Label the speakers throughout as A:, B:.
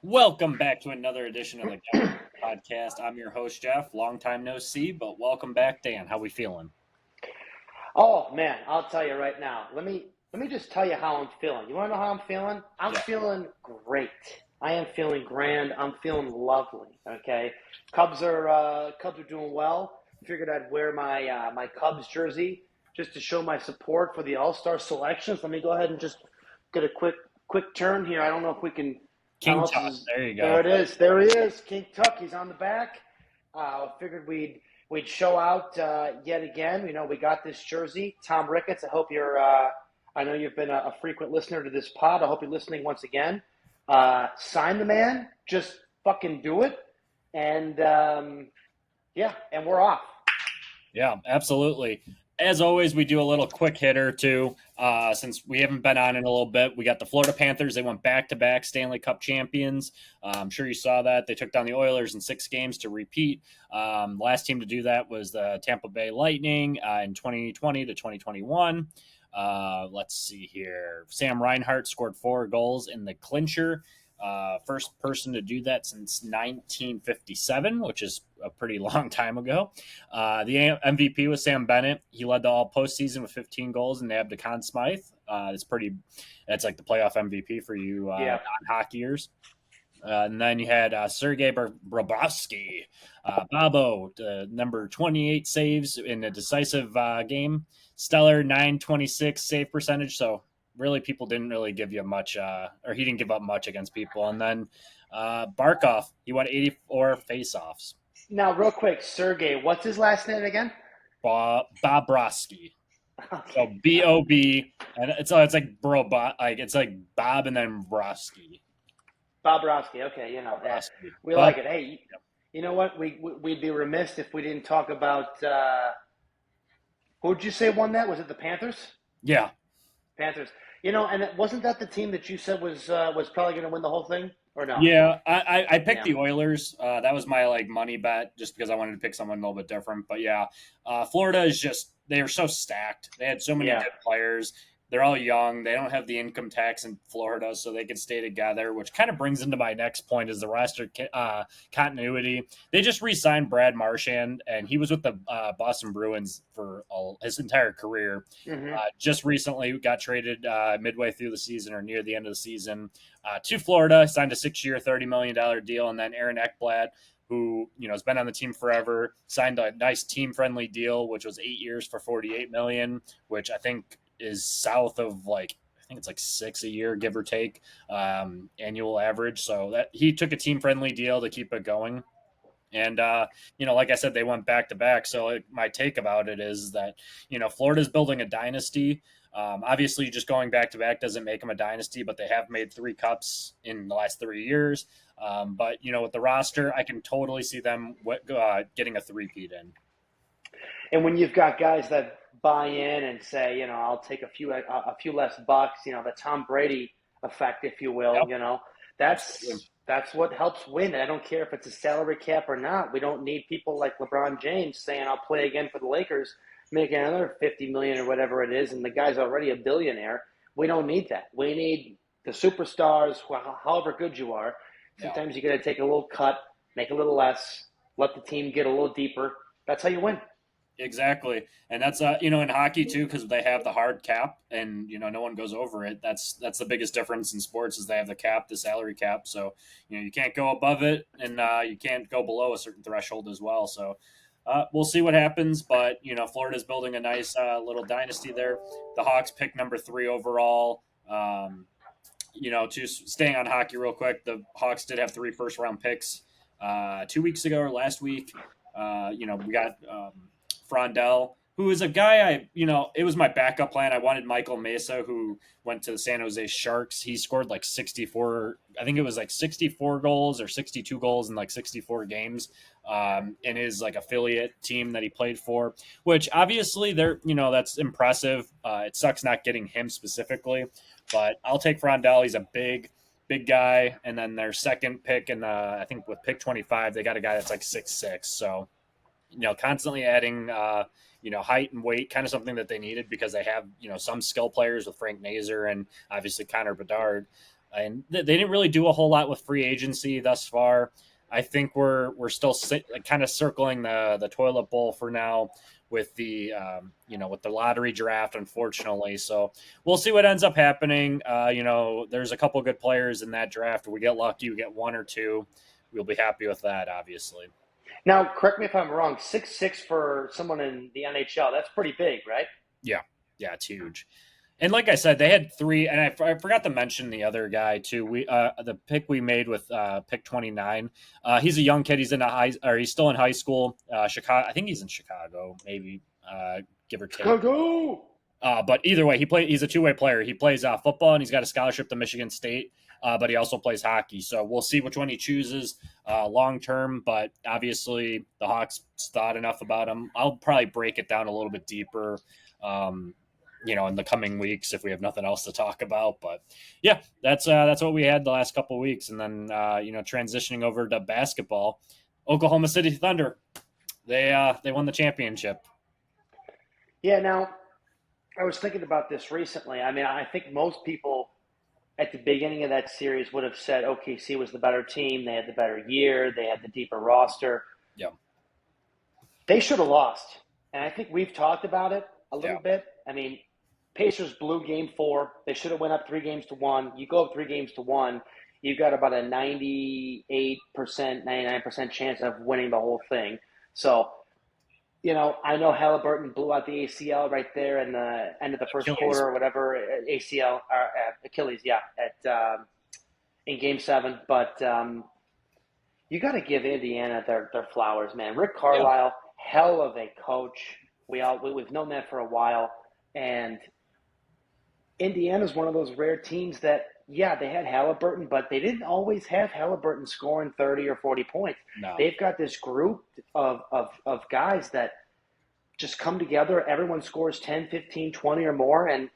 A: Welcome back to another edition of the Gabagools Podcast. I'm your host, Jeff. Long time no see, but welcome back, Dan. How we feeling?
B: Oh man, I'll tell you right now. Let me just tell you how I'm feeling. You want to know how I'm feeling? I'm
A: Yeah.
B: feeling great. I am feeling grand. I'm feeling lovely. Okay, Cubs are doing well. Figured I'd wear my Cubs jersey just to show my support for the All-Star selections. Let me go ahead and just get a quick turn here. I don't know if we can. I don't
A: King
B: know if
A: Tut.
B: this is,
A: There you
B: there
A: go.
B: it is. There he is. King Tuck. He's on the back. Figured we'd show out yet again. You know, we got this jersey. Tom Ricketts, I hope you're. I know you've been a frequent listener to this pod. I hope you're listening once again. Sign the man. Just fucking do it. And yeah, and we're off.
A: Yeah, absolutely. As always, we do a little quick hitter too. Since we haven't been on in a little bit, we got the Florida Panthers. They went back-to-back Stanley Cup champions. I'm sure you saw that. They took down the Oilers in 6 games to repeat. Last team to do that was the Tampa Bay Lightning in 2020 to 2021. Let's see here. Sam Reinhart scored 4 goals in the clincher. First person to do that since 1957, which is a pretty long time ago. The MVP was Sam Bennett. He led the all postseason with 15 goals and nabbed a Conn Smythe. That's like the playoff MVP for you
B: Yeah.
A: non-hockeyers. And then you had Sergei Bobrovsky, Bobo, number 28 saves in a decisive game. Stellar 926 save percentage. So really, people didn't really give you much, or he didn't give up much against people. And then Barkov, he won 84 faceoffs.
B: Now, real quick, Sergey, what's his last name again?
A: Bobrovsky. So
B: Okay.
A: B-O-B, and it's like it's like Bob and then Brosky.
B: Bobrovsky. Okay, you know that.
A: Brosky.
B: We
A: But
B: like it. Hey, you know what? We'd be remiss if we didn't talk about who'd you say won that? Was it the Panthers?
A: yeah,
B: Panthers. You know, and wasn't that the team that you said was probably going to win the whole thing, or no?
A: yeah, I picked
B: Yeah.
A: the Oilers. That was my like money bet, just because I wanted to pick someone a little bit different. But yeah, Florida is just they are so stacked. They had so many
B: Yeah.
A: good players. They're all young. They don't have the income tax in Florida, so they can stay together. Which kind of brings into my next point is the roster continuity. They just re-signed Brad Marchand, and he was with the Boston Bruins for his entire career.
B: Hmm.
A: Just recently got traded midway through the season or near the end of the season to Florida, signed a 6-year, $30 million deal. And then Aaron Ekblad, who has been on the team forever, signed a nice team-friendly deal, which was 8 years for $48 million, which I think is south of I think it's like 6 a year, give or take, annual average. So that he took a team-friendly deal to keep it going. And, like I said, they went back to back. So my take about it is that, Florida's building a dynasty. Obviously, just going back to back doesn't make them a dynasty, but they have made 3 cups in the last 3 years. But, with the roster, I can totally see them getting a three-peat in.
B: And when you've got guys that buy in and say, I'll take a few less bucks, the Tom Brady effect, if you will,
A: Yep, absolutely.
B: that's what helps win. I don't care if it's a salary cap or not. We don't need people like LeBron James saying, I'll play again for the Lakers, making another 50 million or whatever it is, and the guy's already a billionaire. We don't need that. We need the superstars, however good you are.
A: Yeah.
B: Sometimes you got to take a little cut, make a little less, let the team get a little deeper. That's how you win.
A: Exactly, and that's in hockey too, because they have the hard cap, and no one goes over it. That's the biggest difference in sports is they have the cap, the salary cap. So you can't go above it, and you can't go below a certain threshold as well. So we'll see what happens, but Florida's building a nice little dynasty there. The Hawks picked number 3 overall. To staying on hockey real quick, the Hawks did have 3 first-round picks 2 weeks ago or last week. We got Frondell, who is a guy it was my backup plan. I wanted Michael Mesa, who went to the San Jose Sharks. He scored like 64, I think it was like 64 goals or 62 goals in like 64 games in his like affiliate team that he played for, which obviously that's impressive. It sucks not getting him specifically, but I'll take Frondell. He's a big guy. And then their second pick, and I think with pick 25, they got a guy that's like 6'6". So constantly adding, height and weight, kind of something that they needed because they have, some skill players with Frank Nazar and obviously Connor Bedard. and they didn't really do a whole lot with free agency thus far. I think we're still kind of circling the toilet bowl for now with the with the lottery draft, unfortunately. So we'll see what ends up happening. There's a couple good players in that draft. If we get lucky, we get one or two. We'll be happy with that, obviously.
B: Now, correct me if I'm wrong. 6'6" for someone in the NHL. That's pretty big, right?
A: Yeah, it's huge. And like I said, they had three, and I forgot to mention the other guy too. We the pick we made with pick 29. He's a young kid. He's he's still in high school. Chicago. I think he's in Chicago, maybe give or take.
B: Chicago.
A: But either way, he's a two-way player. He plays football, and he's got a scholarship to Michigan State. But he also plays hockey. So we'll see which one he chooses long term. But obviously, the Hawks thought enough about him. I'll probably break it down a little bit deeper. In the coming weeks if we have nothing else to talk about. But yeah, that's what we had the last couple of weeks. And then, transitioning over to basketball, Oklahoma City Thunder, they won the championship.
B: Yeah. Now I was thinking about this recently. I mean, I think most people at the beginning of that series would have said OKC was the better team. They had the better year. They had the deeper roster.
A: Yeah.
B: They should have lost. And I think we've talked about it a little bit. I mean, Pacers blew game 4. They should have went up 3-1. You go up 3-1, you've got about a 98%, 99% chance of winning the whole thing. So, I know Halliburton blew out the ACL right there in the end of the first quarter or whatever, ACL, or Achilles, in game 7. But you got to give Indiana their flowers, man. Rick Carlisle, hell of a coach. We've known that for a while. And Indiana's one of those rare teams that, they had Halliburton, but they didn't always have Halliburton scoring 30 or 40 points.
A: No.
B: They've got this group of guys that just come together. Everyone scores 10, 15, 20 or more, and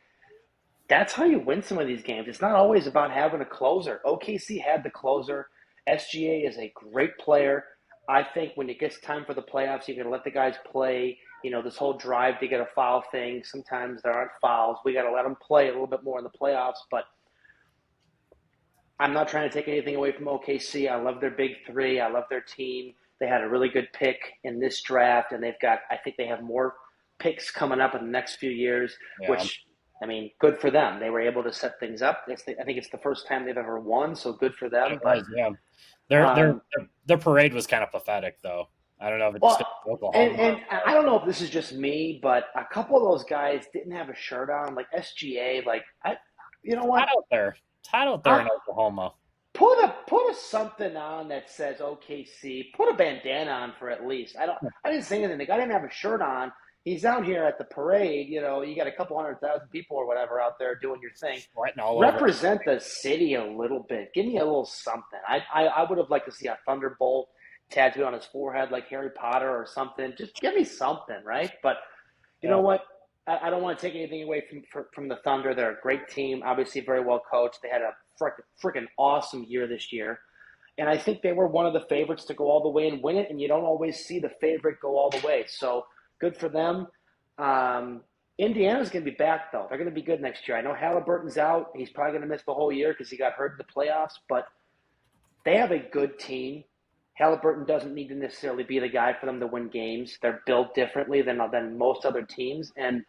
B: that's how you win some of these games. It's not always about having a closer. OKC had the closer. SGA is a great player. I think when it gets time for the playoffs, you can let the guys play. This whole drive to get a foul thing, sometimes there aren't fouls. We got to let them play a little bit more in the playoffs, but I'm not trying to take anything away from OKC. I love their big three. I love their team. They had a really good pick in this draft, and I think they have more picks coming up in the next few years, which, I mean, good for them. They were able to set things up. I think it's the first time they've ever won, so good for them.
A: Their parade was kind of pathetic, though. I don't know if it's just Oklahoma.
B: And I don't know if this is just me, but a couple of those guys didn't have a shirt on, like SGA. You know what?
A: It's hot out there in Oklahoma.
B: Put a something on that says OKC. Put a bandana on for at least. I didn't say anything. The guy didn't have a shirt on. He's out here at the parade. You got a couple 100,000 people or whatever out there doing your thing. Represent the city a little bit. Give me a little something. I would have liked to see a Thunderbolt tattooed on his forehead like Harry Potter or something. Just give me something, right? But you know what? I don't want to take anything away from the Thunder. They're a great team, obviously very well coached. They had a freaking awesome year this year. And I think they were one of the favorites to go all the way and win it, and you don't always see the favorite go all the way. So good for them. Indiana's going to be back, though. They're going to be good next year. I know Halliburton's out. He's probably going to miss the whole year because he got hurt in the playoffs, but they have a good team. Halliburton doesn't need to necessarily be the guy for them to win games. They're built differently than most other teams. And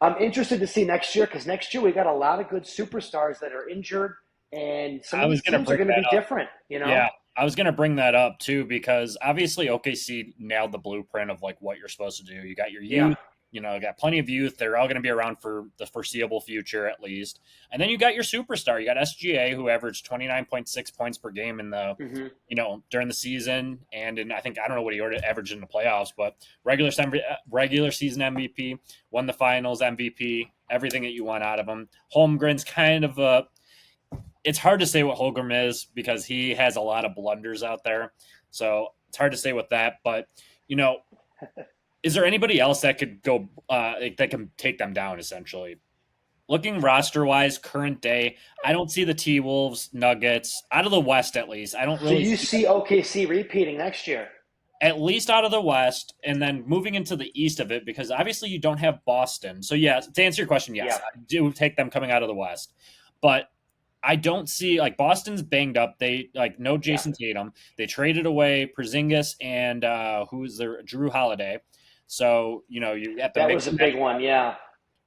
B: I'm interested to see next year because next year we got a lot of good superstars that are injured, and some of these teams are going to be different.
A: Yeah, I was going to bring that up too because obviously OKC nailed the blueprint of what you're supposed to do. You got your youth. You got plenty of youth. They're all going to be around for the foreseeable future, at least. And then you got your superstar. You got SGA, who averaged 29.6 points per game in the, during the season. And I don't know what he averaged in the playoffs, but regular season MVP, won the finals MVP, everything that you want out of him. Holmgren's kind of it's hard to say what Holmgren is because he has a lot of blunders out there. So it's hard to say with that, but is there anybody else that could go that can take them down, essentially? Looking roster-wise, current day, I don't see the T-Wolves, Nuggets, out of the West at least. I don't really
B: So you see OKC repeating next year?
A: At least out of the West, and then moving into the East of it, because obviously you don't have Boston. So, yeah, to answer your question, yes, I do take them coming out of the West. But I don't see like Boston's banged up. They like no
B: Yeah,
A: Jason Tatum. They traded away Porzingis and who's their Drew Holiday. So you at the
B: that
A: mix
B: was a
A: and match.
B: big one. Yeah,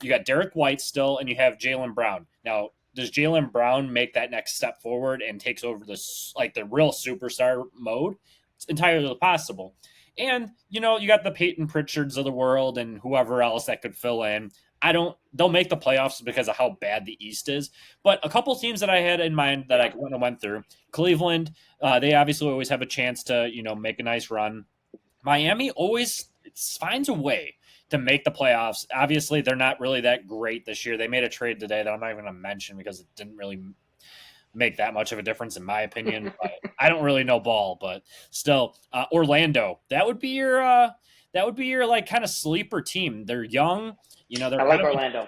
A: You got Derek White still, and you have Jalen Brown. Now, does Jalen Brown make that next step forward and takes over the real superstar mode? It's entirely possible. And you got the Peyton Pritchards of the world and whoever else that could fill in. They'll make the playoffs because of how bad the East is. But a couple teams that I had in mind that I went through, Cleveland, they obviously always have a chance to make a nice run. Miami always finds a way to make the playoffs. Obviously, they're not really that great this year. They made a trade today that I'm not even going to mention because it didn't really make that much of a difference in my opinion. But I don't really know ball, but still, Orlando. That would be your like kind of sleeper team. They're young. They're
B: I like
A: kind of
B: Orlando.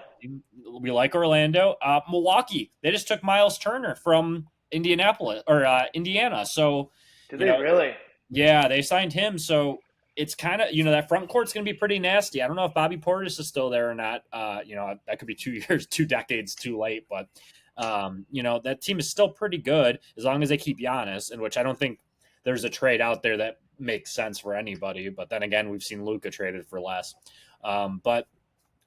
A: we like Orlando. Milwaukee. They just took Miles Turner from Indianapolis or Indiana. So
B: Did
A: you
B: they
A: know,
B: really?
A: yeah, they signed him. So it's kind of that front court's going to be pretty nasty. I don't know if Bobby Portis is still there or not. That could be 2 years, 2 decades too late. But that team is still pretty good as long as they keep Giannis, in which I don't think there's a trade out there that makes sense for anybody. But then again, we've seen Luka traded for less. But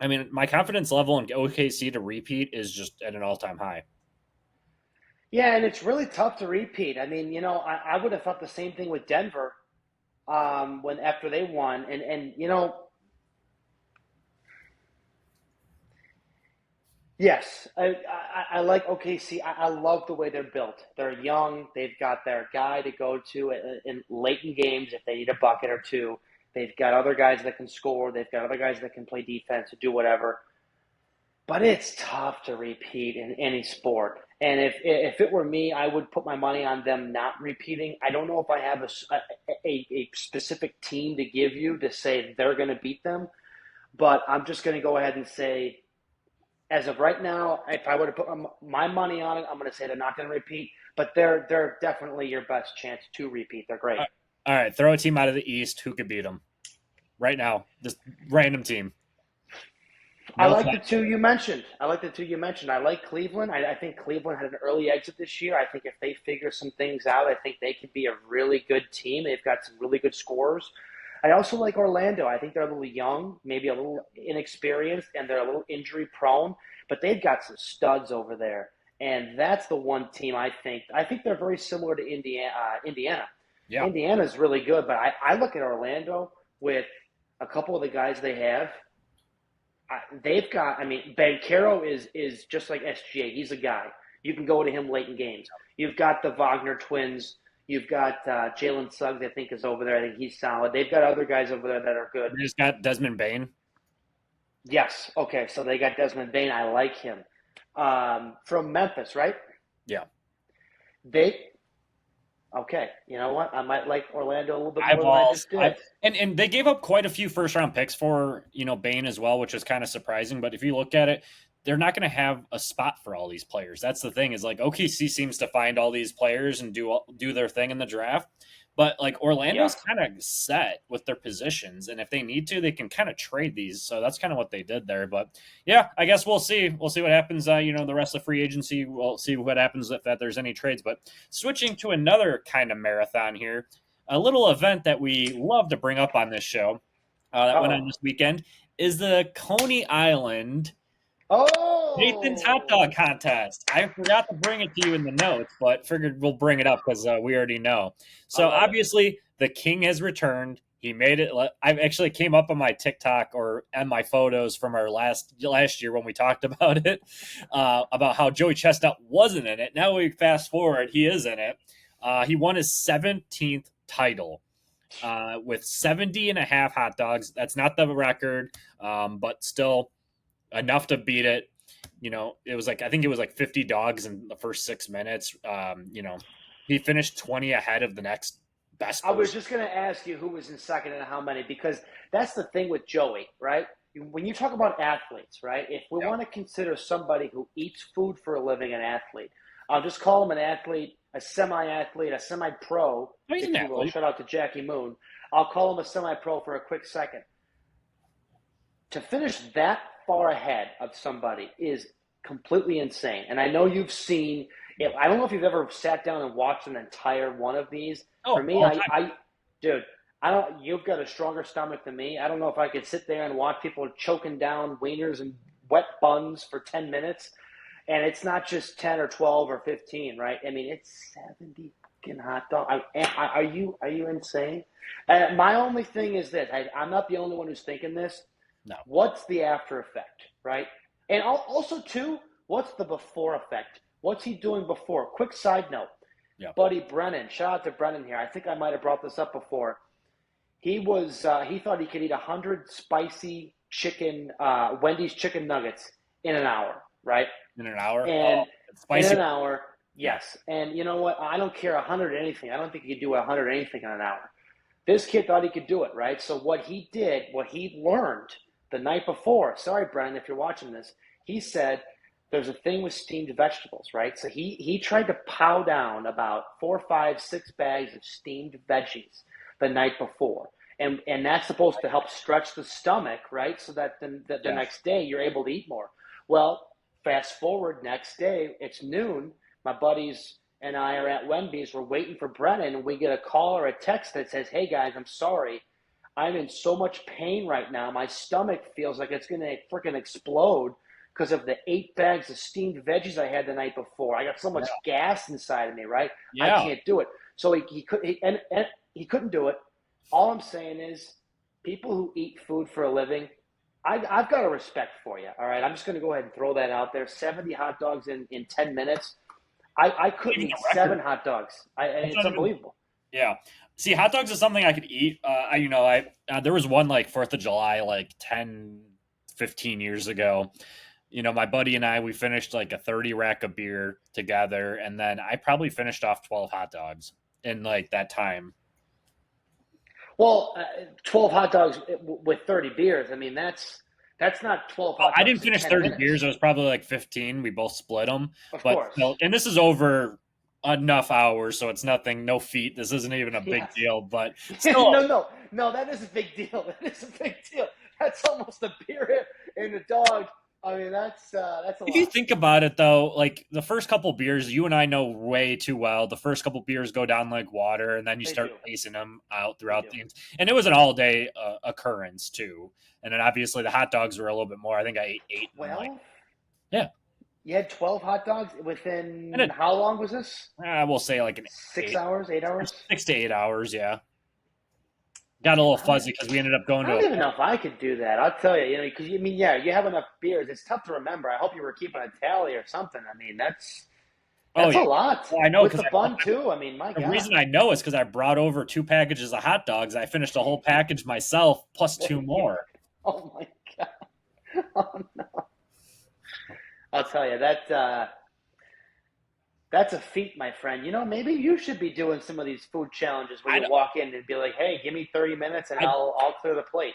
A: I mean, my confidence level in OKC to repeat is just at an all-time high.
B: Yeah, and it's really tough to repeat. I mean, I would have thought the same thing with Denver when after they won, and yes, I like OKC. I love the way they're built. They're young. They've got their guy to go to in late in games if they need a bucket or two. They've got other guys that can score. They've got other guys that can play defense or do whatever. But it's tough to repeat in any sport. And if it were me, I would put my money on them not repeating. I don't know if I have a specific team to give you to say they're going to beat them, but I'm just going to go ahead and say, as of right now, if I were to put my money on it, I'm going to say they're not going to repeat. But they're definitely your best chance to repeat. They're great.
A: All right, throw a team out of the East. Who could beat them right now? Just random team.
B: I
A: No
B: like the
A: thought.
B: two you mentioned. I like Cleveland. I think Cleveland had an early exit this year. I think if they figure some things out, I think they could be a really good team. They've got some really good scorers. I also like Orlando. I think they're a little young, maybe a little inexperienced, and they're a little injury prone, but they've got some studs over there. And that's the one team I think. I think they're very similar to Indiana.
A: Yeah.
B: Indiana's really good, but I look at Orlando with a couple of the guys they have. They've got, I mean, Banchero is just like SGA. He's a guy. You can go to him late in games. You've got the Wagner twins. You've got Jalen Suggs, I think, is over there. I think he's solid. They've got other guys over there that are good.
A: They just got Desmond Bain.
B: Yes. Okay, so they got Desmond Bain. I like him. From Memphis, right?
A: Yeah.
B: Okay, you know what? I might like Orlando a little bit more than I
A: Eyeballs.
B: just did.
A: And they gave up quite a few first round picks for Bain as well, which is kind of surprising. But if you look at it, they're not going to have a spot for all these players. That's the thing is like OKC seems to find all these players and do their thing in the draft. But like Orlando's kind of set with their positions, and if they need to, they can kind of trade these. So that's kind of what they did there. But yeah, I guess we'll see. We'll see what happens. The rest of free agency. We'll see what happens if there's any trades. But switching to another kind of marathon here, a little event that we love to bring up on this show that went on this weekend is the Coney Island Nathan's hot dog contest. I forgot to bring it to you in the notes, but figured we'll bring it up because we already know. So obviously, the king has returned. He made it. I actually came up on my TikTok and my photos from our last year when we talked about it, about how Joey Chestnut wasn't in it. Now we fast forward, he is in it. He won his 17th title with 70 and a half hot dogs. That's not the record, but still enough to beat it. It was I think it was 50 dogs in the first 6 minutes. He finished 20 ahead of the next best person.
B: I was just going to ask you who was in second and how many, because that's the thing with Joey, right? When you talk about athletes, right? If we want to consider somebody who eats food for a living an athlete, I'll just call him an athlete, a semi-athlete, a semi-pro.
A: He's an athlete.
B: Shout out to Jackie Moon. I'll call him a semi-pro for a quick second. To finish that far ahead of somebody is completely insane. And I know you've seen I don't know if you've ever sat down and watched an entire one of these. For
A: Oh,
B: me,
A: all the time.
B: dude, I don't. You've got a stronger stomach than me. I don't know if I could sit there and watch people choking down wieners and wet buns for 10 minutes. And it's not just 10 or 12 or 15, right? I mean, it's 70 fucking hot dog. Are you insane? My only thing is this. I'm not the only one who's thinking this.
A: No.
B: What's the after effect, right? And also, too, what's the before effect? What's he doing before? Quick side note.
A: Yeah.
B: Buddy Brennan, shout out to Brennan here. I think I might have brought this up before. He thought he could eat 100 spicy chicken, Wendy's chicken nuggets in an hour, right?
A: In an hour?
B: And
A: spicy.
B: in an hour, yes. And you know what? I don't care 100 anything. I don't think he could do 100 anything in an hour. This kid thought he could do it, right? So what he did, what he learned the night before, sorry, Brennan, if you're watching this, he said there's a thing with steamed vegetables, right? So he tried to pow down about 4, 5, 6 bags of steamed veggies the night before. And that's supposed to help stretch the stomach, right? So that the next day you're able to eat more. Well, fast forward next day, it's noon. My buddies and I are at Wendy's. We're waiting for Brennan, and we get a call or a text that says, "Hey guys, I'm sorry. I'm in so much pain right now. My stomach feels like it's going to freaking explode because of the 8 bags of steamed veggies I had the night before. I got so much gas inside of me, right?
A: Yeah.
B: I can't do it." So he couldn't do it. All I'm saying is, people who eat food for a living, I've got a respect for you. All right, I'm just going to go ahead and throw that out there. 70 hot dogs in 10 minutes. I couldn't eat 7 hot dogs. It's unbelievable.
A: Yeah. See, hot dogs is something I could eat. There was one like 4th of July, like 10, 15 years ago. You know, my buddy and I, we finished like a 30 rack of beer together. And then I probably finished off 12 hot dogs in like that time.
B: Well, 12 hot dogs with 30 beers. I mean, that's not 12 hot dogs.
A: I didn't finish 30
B: minutes.
A: beers. It was probably like 15. We both split them.
B: Of course.
A: And this is over enough hours, so it's nothing, no feet. This isn't even a big deal, but still.
B: No, that is a big deal. That is a big deal. That's almost a beer and a dog. I mean, that's a lot.
A: If you think about it, though, like the first couple beers, you and I know way too well. The first couple beers go down like water, and then you start pacing them out throughout the. And it was an all-day occurrence too. And then obviously the hot dogs were a little bit more. I think I ate 8.
B: 12?
A: Yeah.
B: You had 12 hot dogs within how long was this?
A: We'll say like
B: 6 hours, 8 hours?
A: 6 to 8 hours, yeah. Got a little fuzzy because we ended up going to.
B: I don't even know if I could do that. I'll tell you, because you have enough beers. It's tough to remember. I hope you were keeping a tally or something. I mean, that's a lot.
A: Well, I know
B: with the bun too. I mean, my God.
A: The reason I know is because I brought over 2 packages of hot dogs. I finished a whole package myself, plus 2 more.
B: Oh my God! Oh no! I'll tell you that's a feat, my friend. Maybe you should be doing some of these food challenges where you walk in and be like, "Hey, give me 30 minutes and I'll clear the plate."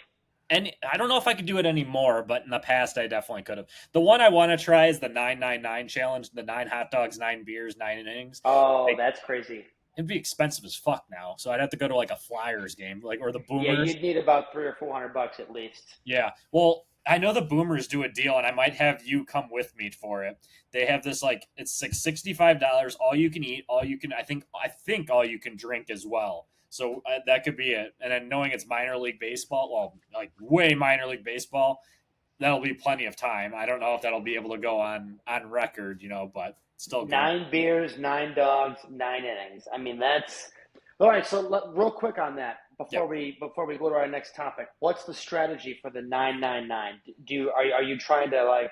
A: And I don't know if I could do it anymore, but in the past I definitely could have. The one I want to try is the 999 challenge, the 9 hot dogs, 9 beers, 9 innings.
B: Oh, that's crazy.
A: It'd be expensive as fuck now, so I'd have to go to like a Flyers game, like or the Boomers.
B: Yeah, you'd need about $300 or $400 at least.
A: Yeah, well, I know the Boomers do a deal, and I might have you come with me for it. They have this like it's $65, all you can eat, all you can. I think all you can drink as well. So that could be it. And then knowing it's minor league baseball, well, like way minor league baseball, that'll be plenty of time. I don't know if that'll be able to go on record, but still good.
B: 9 beers, 9 dogs, 9 innings. I mean, that's all right. So real quick on that before we go to our next topic, what's the strategy for the 999? Are you trying to like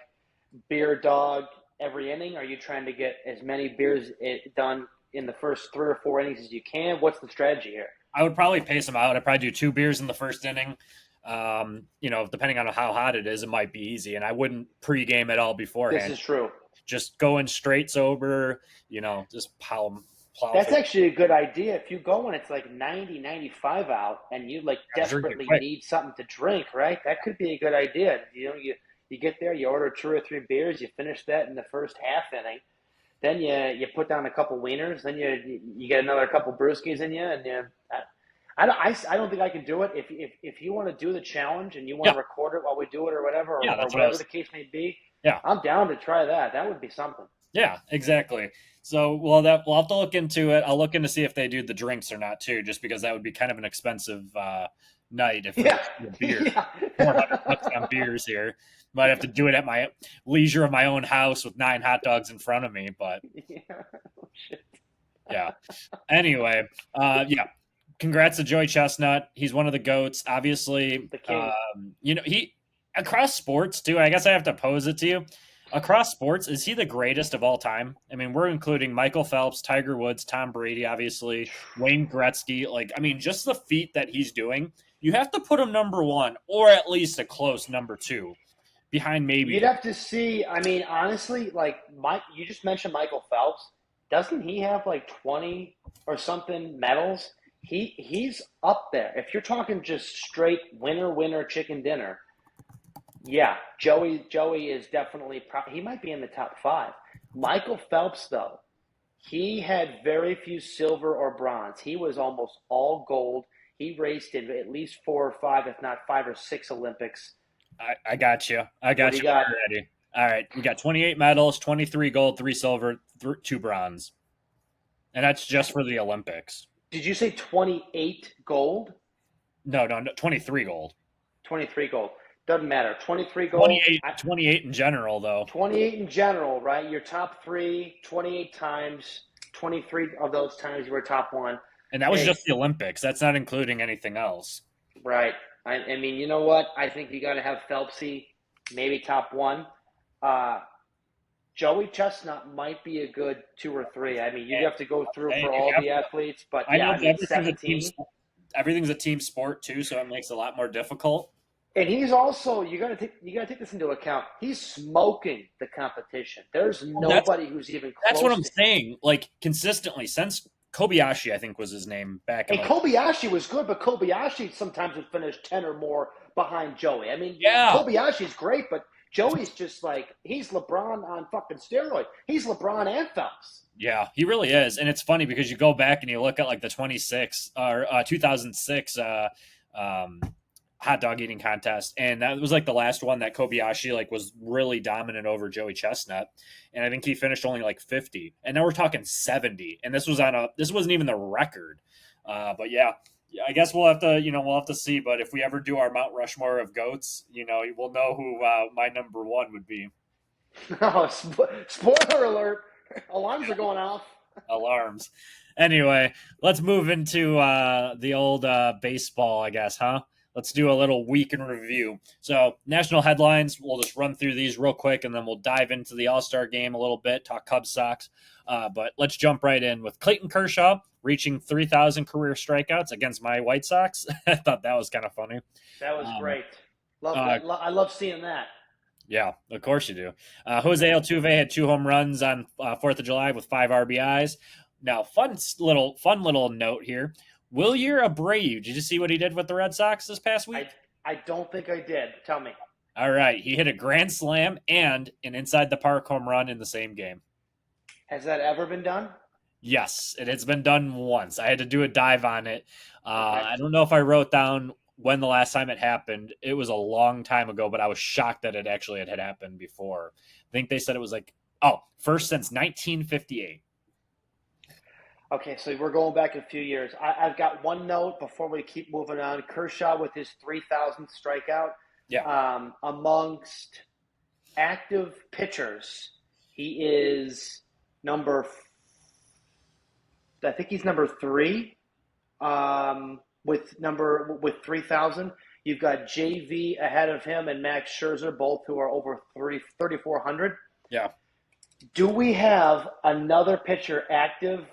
B: beer dog every inning? Are you trying to get as many beers done in the first 3 or 4 innings as you can? What's the strategy here?
A: I would probably pace them out. I'd probably do 2 beers in the first inning. Depending on how hot it is, it might be easy. And I wouldn't pregame at all beforehand.
B: This is true.
A: Just going straight sober, just plow.
B: That's actually a good idea. If you go when it's like 90, 95 out and you like desperately need something to drink, right? That could be a good idea. You get there, you order 2 or 3 beers, you finish that in the first half inning. Then you put down a couple wieners. Then you get another couple brewskis in you, and I don't think I can do it. If you want to do the challenge and you want to record it while we do it or whatever, or whatever the case may be, I'm down to try that. That would be something.
A: Yeah, exactly. So, well, that we'll have to look into it. I'll look into see if they do the drinks or not too, just because that would be kind of an expensive night if it
B: Yeah,
A: was a beer.
B: yeah.
A: $400 on beers here. Might have to do it at my leisure of my own house with 9 hot dogs in front of me, but
B: Yeah. Oh, shit.
A: yeah. Anyway, yeah. Congrats to Joey Chestnut. He's one of the goats. Obviously,
B: The king.
A: he across sports too. I guess I have to pose it to you. Across sports, is he the greatest of all time? I mean, we're including Michael Phelps, Tiger Woods, Tom Brady, obviously, Wayne Gretzky. Like, I mean, just the feat that he's doing, you have to put him number one, or at least a close number two, behind
B: You'd
A: maybe.
B: have to see. I mean, honestly, like Mike, you just mentioned Michael Phelps. Doesn't he have like 20 or something medals? He's up there. If you're talking just straight winner chicken dinner, yeah, Joey is definitely he might be in the top 5. Michael Phelps though, he had very few silver or bronze. He was almost all gold. He raced in at least 4 or 5, if not 5 or 6 Olympics.
A: I got you. I
B: What
A: got
B: do
A: you
B: you got?
A: already. All right, we got 28 medals, 23 gold, 3 silver, 2 bronze, and that's just for the Olympics.
B: Did you say 28 gold?
A: No, 23 gold.
B: 23 gold. Doesn't matter. 23 gold.
A: 28 in general, though.
B: 28 in general, right? Your top 3, 28 times. 23 of those times you were top 1.
A: And that was
B: Hey,
A: just the Olympics. That's not including anything else.
B: right. I mean, you know what? I think you got to have Phelpsy, maybe top 1. Uh, Joey Chestnut might be a good 2 or 3. I mean, you'd have to go through for all the athletes, but
A: I
B: yeah,
A: know
B: I mean,
A: everything's a team sport too, so it makes it a lot more difficult.
B: And he's also you got to take this into account. He's smoking the competition. There's nobody who's even
A: That's what
B: close
A: I'm
B: to him.
A: saying. Like consistently since Kobayashi, I think was his name back in
B: And Kobayashi was good, but Kobayashi sometimes would finish 10 or more behind Joey. I mean,
A: yeah.
B: Kobayashi's great, but Joey's just like he's LeBron on fucking steroid. He's LeBron and Phelps.
A: Yeah, he really is, and it's funny because you go back and you look at like the 26 or 2006 um, hot dog eating contest, and that was like the last one that Kobayashi like was really dominant over Joey Chestnut, and I think he finished only like 50, and now we're talking 70, and this wasn't even the record, but yeah. I guess we'll have to see. But if we ever do our Mount Rushmore of goats, we'll know who my number one would be.
B: Oh, spoiler alert! Alarms are going off.
A: Alarms. Anyway, let's move into the old baseball, I guess, huh? Let's do a little week in review. So, national headlines, we'll just run through these real quick and then we'll dive into the All Star game a little bit, talk Cubs Sox. But let's jump right in with Clayton Kershaw reaching 3,000 career strikeouts against my White Sox. I thought that was kind of funny.
B: That was great. Love that. I love seeing that.
A: Yeah, of course you do. Jose Altuve had 2 home runs on 4th of July with 5 RBIs. Now, fun little note here. Wilyer Abreu, did you see what he did with the Red Sox this past week?
B: I don't think I did. Tell me.
A: All right, he hit a grand slam and an inside the park home run in the same game.
B: Has that ever been done?
A: Yes, it has been done once. I had to do a dive on it.
B: Okay.
A: I don't know if I wrote down when the last time it happened. It was a long time ago, but I was shocked that it actually had happened before. I think they said it was like, first since 1958.
B: Okay, so we're going back a few years. I've got one note before we keep moving on. Kershaw with his 3,000th strikeout.
A: Yeah.
B: Amongst active pitchers, he is I think he's number 3 with 3,000. You've got JV ahead of him and Max Scherzer, both who are over 3,400.
A: Yeah.
B: Do we have another pitcher active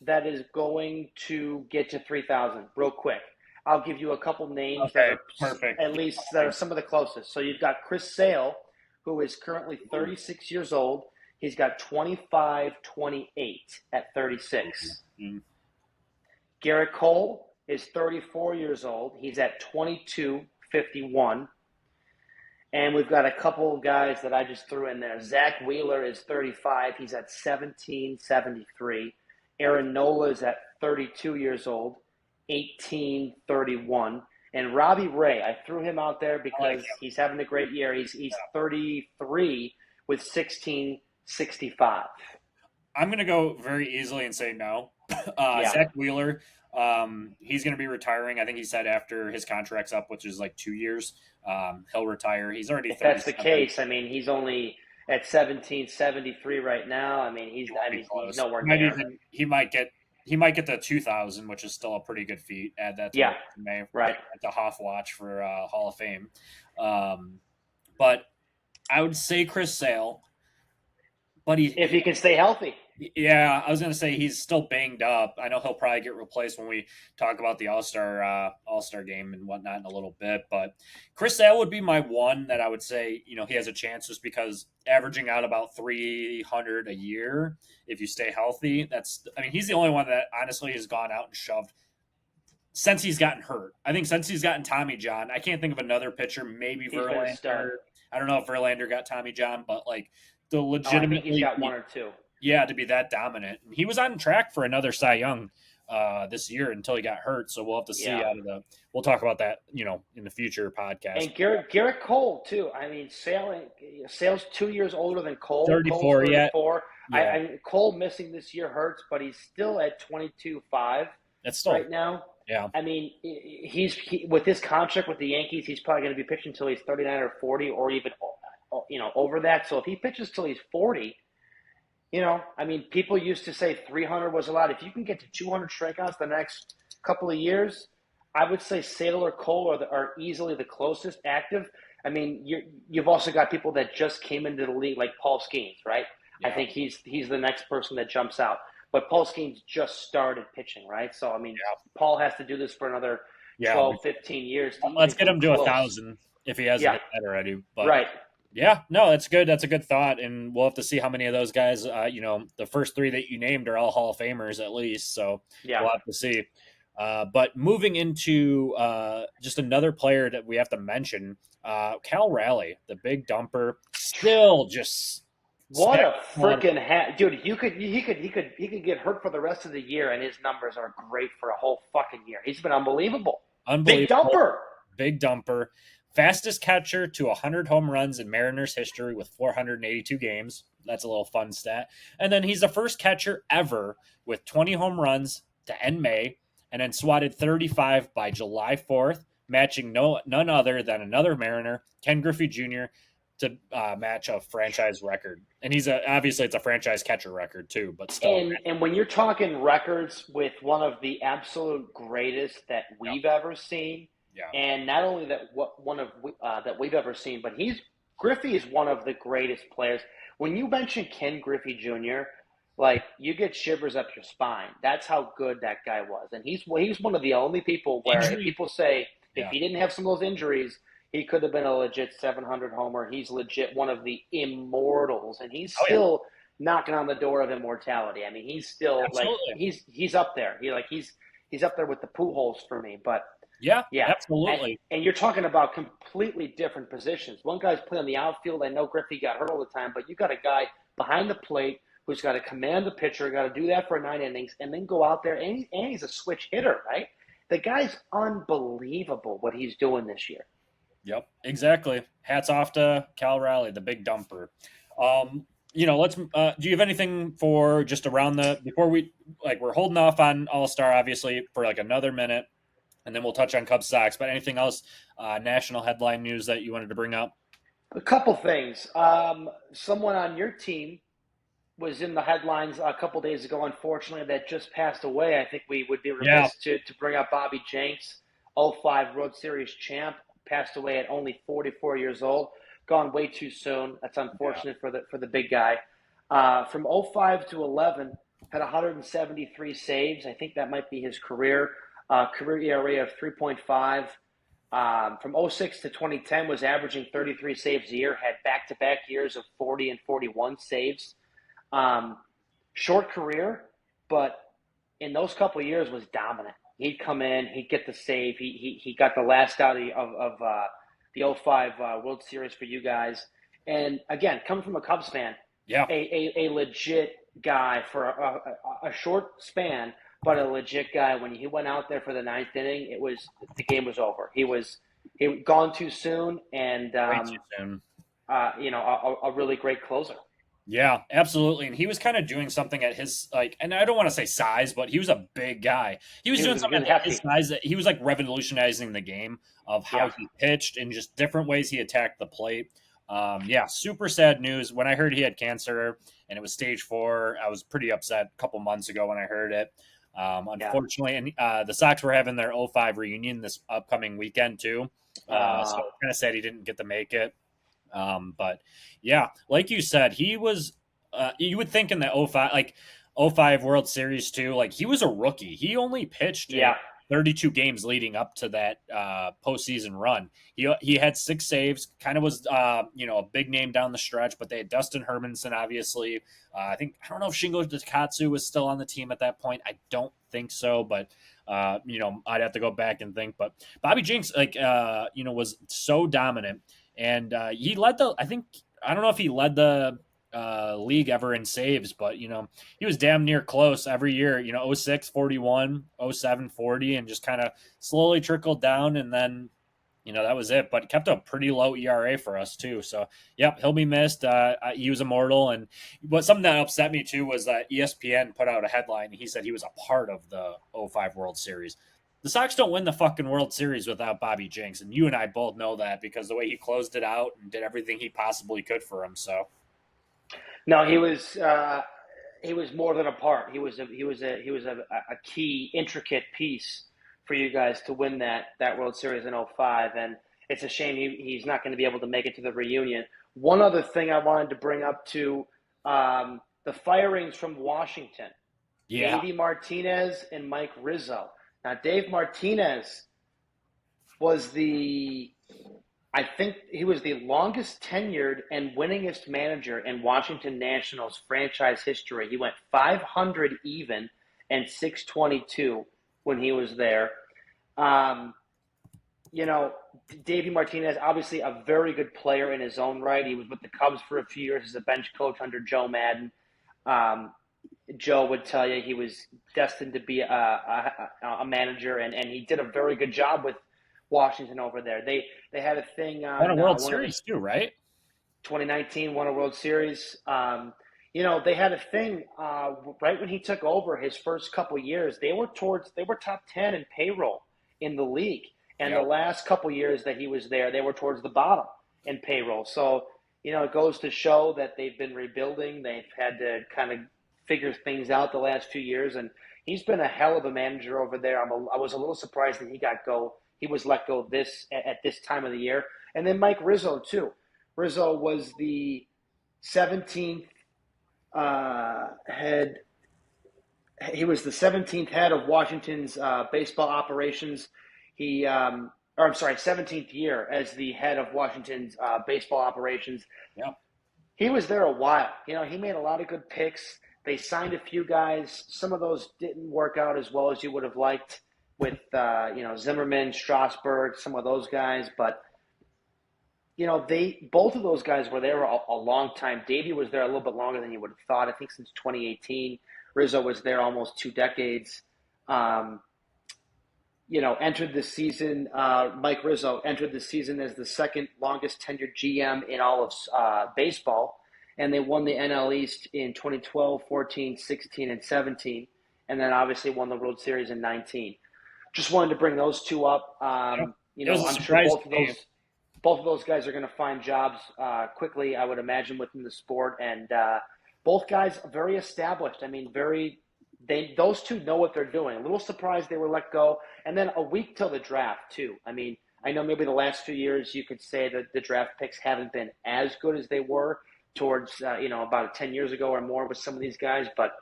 B: that is going to get to 3,000 real quick? I'll give you a couple names that are
A: perfect.
B: At least that are some of the closest. So you've got Chris Sale, who is currently 36 years old. He's got 25-28 at 36.
A: Mm-hmm.
B: Garrett Cole is 34 years old. He's at 22-51. And we've got a couple of guys that I just threw in there. Zach Wheeler is 35. He's at 17-73. Aaron Nola is at 32 years old, 18-31. And Robbie Ray, I threw him out there because he's having a great year. He's 33 with 16-65.
A: I'm going to go very easily and say no.
B: Yeah,
A: Zach Wheeler, he's going to be retiring. I think he said after his contract's up, which is like 2 years, he'll retire. He's already
B: if that's the
A: 37.
B: case, I mean, he's only at 1773 right now.
A: He won't be
B: He's
A: close.
B: nowhere near.
A: He might get the 2,000, which is still a pretty good feat. Add that to
B: Yeah,
A: the resume.
B: right.
A: At the Hoff watch for Hall of Fame. But I would say Chris Sale, but
B: If he can stay healthy.
A: yeah, I was gonna say he's still banged up. I know he'll probably get replaced when we talk about the All Star game and whatnot in a little bit. But Chris Sale would be my one that I would say he has a chance just because averaging out about 300 a year if you stay healthy. He's the only one that honestly has gone out and shoved since he's gotten hurt. I think since he's gotten Tommy John, I can't think of another pitcher. Maybe
B: He's been a stud.
A: Verlander. I don't know if Verlander got Tommy John, but like the
B: Oh, I think he's
A: legitimately
B: got one or two.
A: yeah, to be that dominant. He was on track for another Cy Young this year until he got hurt. So we'll have to see
B: Yeah.
A: we'll talk about that, in the future podcast.
B: And Garrett Cole too. I mean, Sale's 2 years older than Cole.
A: 34,
B: Cole's 34.
A: Yeah.
B: Cole missing this year hurts, but he's still at 22.5
A: That's still
B: right now.
A: Yeah.
B: I mean, with his contract with the Yankees, he's probably going to be pitching until he's 39 or 40, or even over that. So if he pitches till he's 40. People used to say 300 was a lot. If you can get to 200 strikeouts the next couple of years, I would say Sale or Cole are easily the closest active. I mean, you've also got people that just came into the league, like Paul Skeens, right?
A: Yeah.
B: I think he's the next person that jumps out. But Paul Skeens just started pitching, right? So, Paul has to do this for another 12, 15 years.
A: Let's get him to 1,000 if he hasn't hit that already. But
B: right.
A: Yeah, no, that's good. That's a good thought, and we'll have to see how many of those guys. The first three that you named are all Hall of Famers at least, so we'll have to see. But moving into just another player that we have to mention, Cal Raleigh, the big dumper, still just
B: what a freaking hat, dude! He could get hurt for the rest of the year, and his numbers are great for a whole fucking year. He's been unbelievable. Big
A: dumper. Fastest catcher to 100 home runs in Mariners history with 482 games. That's a little fun stat. And then he's the first catcher ever with 20 home runs to end May, and then swatted 35 by July 4th, matching none other than another Mariner, Ken Griffey Jr., to match a franchise record. And obviously it's a franchise catcher record too, but still.
B: And when you're talking records with one of the absolute greatest that we've ever seen, and not only that that we've ever seen, but Griffey is one of the greatest players. When you mention Ken Griffey Jr., like you get shivers up your spine. That's how good that guy was, and he's one of the only people where if people say if he didn't have some of those injuries, he could have been a legit 700 homer. He's legit one of the immortals, and he's still knocking on the door of immortality. I mean, he's still he's up there. He's up there with the Pujols for me, but.
A: Yeah, absolutely.
B: And you're talking about completely different positions. One guy's playing on the outfield. I know Griffey got hurt all the time, but you got a guy behind the plate who's got to command the pitcher, got to do that for 9 innings, and then go out there, and he's a switch hitter, right? The guy's unbelievable what he's doing this year.
A: Yep, exactly. Hats off to Cal Raleigh, the big dumper. Let's. Do you have anything for just around before we're holding off on All-Star, obviously, for another minute. And then we'll touch on Cubs Sox. But anything else, national headline news that you wanted to bring up?
B: A couple things. Someone on your team was in the headlines a couple days ago, unfortunately, that just passed away. I think we would be remiss to bring up Bobby Jenks, 05 World Series champ, passed away at only 44 years old. Gone way too soon. That's unfortunate for the big guy. From 05 to 11, had 173 saves. I think that might be his career. Career ERA of 3.5. From 06 to 2010 was averaging 33 saves a year, had back-to-back years of 40 and 41 saves. Short career, but in those couple of years was dominant. He'd come in, he'd get the save. He got the last out of the 05 World Series for you guys. And again, coming from a Cubs fan, a legit guy for a short span, but a legit guy. When he went out there for the 9th inning, the game was over. He was gone too soon, and
A: Way too soon.
B: a really great closer.
A: Yeah, absolutely. And he was kind of doing something at his like, and I don't want to say size, but he was a big guy. He was doing
B: He
A: something
B: was
A: at his
B: hefty.
A: size that he was like revolutionizing the game of how
B: Yeah.
A: he pitched and just different ways he attacked the plate. Yeah, super sad news. When I heard he had cancer and it was stage 4, I was pretty upset a couple months ago when I heard it.
B: Yeah.
A: Unfortunately, and the Sox were having their '05 reunion this upcoming weekend too. So
B: Uh,
A: kind of sad he didn't get to make it. But yeah, like you said, he was. You would think in the '05, like '05 World Series too, like he was a rookie. He only pitched in
B: yeah.
A: 32 games leading up to that postseason run. He had 6 saves. Kind of was a big name down the stretch, but they had Dustin Hermanson, obviously. I don't know if Shingo Takatsu was still on the team at that point. I don't think so, but I'd have to go back and think. But Bobby Jinks, was so dominant, and he led the. I don't know if he led the league ever in saves, but he was damn near close every year. '06 41, '07 40, and just kind of slowly trickled down, and then that was it. But kept a pretty low ERA for us too. So yep, he'll be missed. He was immortal, and something that upset me too was that ESPN put out a headline. He said he was a part of the '05 World Series. The Sox don't win the fucking World Series without Bobby Jenks, and you and I both know that because the way he closed it out and did everything he possibly could for him. So
B: No, he was more than a part. He was a key, intricate piece for you guys to win that World Series in '05, and it's a shame he's not going to be able to make it to the reunion. One other thing I wanted to bring up to the firings from Washington,
A: yeah,
B: Davey Martinez and Mike Rizzo. Now, Dave Martinez was I think he was the longest tenured and winningest manager in Washington Nationals franchise history. He went 500 even and 622 when he was there. Um, you know, Davey Martinez, obviously a very good player in his own right. He was with the Cubs for a few years as a bench coach under Joe Madden. Um, Joe would tell you he was destined to be a manager, and he did a very good job with Washington over there. They had a thing
A: won a
B: on
A: World
B: one of the
A: Series too, right?
B: 2019 won a World Series. They had a thing right when he took over his first couple years. They were top 10 in payroll in the league, and the
A: Yep.
B: last couple years that he was there, they were towards the bottom in payroll. So it goes to show that they've been rebuilding. They've had to kind of figure things out the last 2 years, and he's been a hell of a manager over there. I was a little surprised that he was let go at this time of the year. And then Mike Rizzo too. Rizzo was the 17th head. He was the 17th head of Washington's baseball operations. I'm sorry, 17th year as the head of Washington's baseball operations.
A: Yep.
B: He was there a while. He made a lot of good picks. They signed a few guys. Some of those didn't work out as well as you would have liked with, Zimmerman, Strasburg, some of those guys. But, both of those guys were there a long time. Davey was there a little bit longer than you would have thought. I think since 2018. Rizzo was there almost 2 decades. Um, entered the season. Mike Rizzo entered the season as the second longest tenured GM in all of baseball, and they won the NL East in 2012, 14, 16, and 17, and then obviously won the World Series in 19. Just wanted to bring those two up.
A: Yep. It was a
B: I'm sure
A: surprise to me.
B: both of those guys are going to find jobs quickly, I would imagine, within the sport, and both guys are very established. I mean, those two know what they're doing. A little surprised they were let go. And then a week till the draft, too. I mean, I know maybe the last few years you could say that the draft picks haven't been as good as they were towards, about 10 years ago or more with some of these guys. But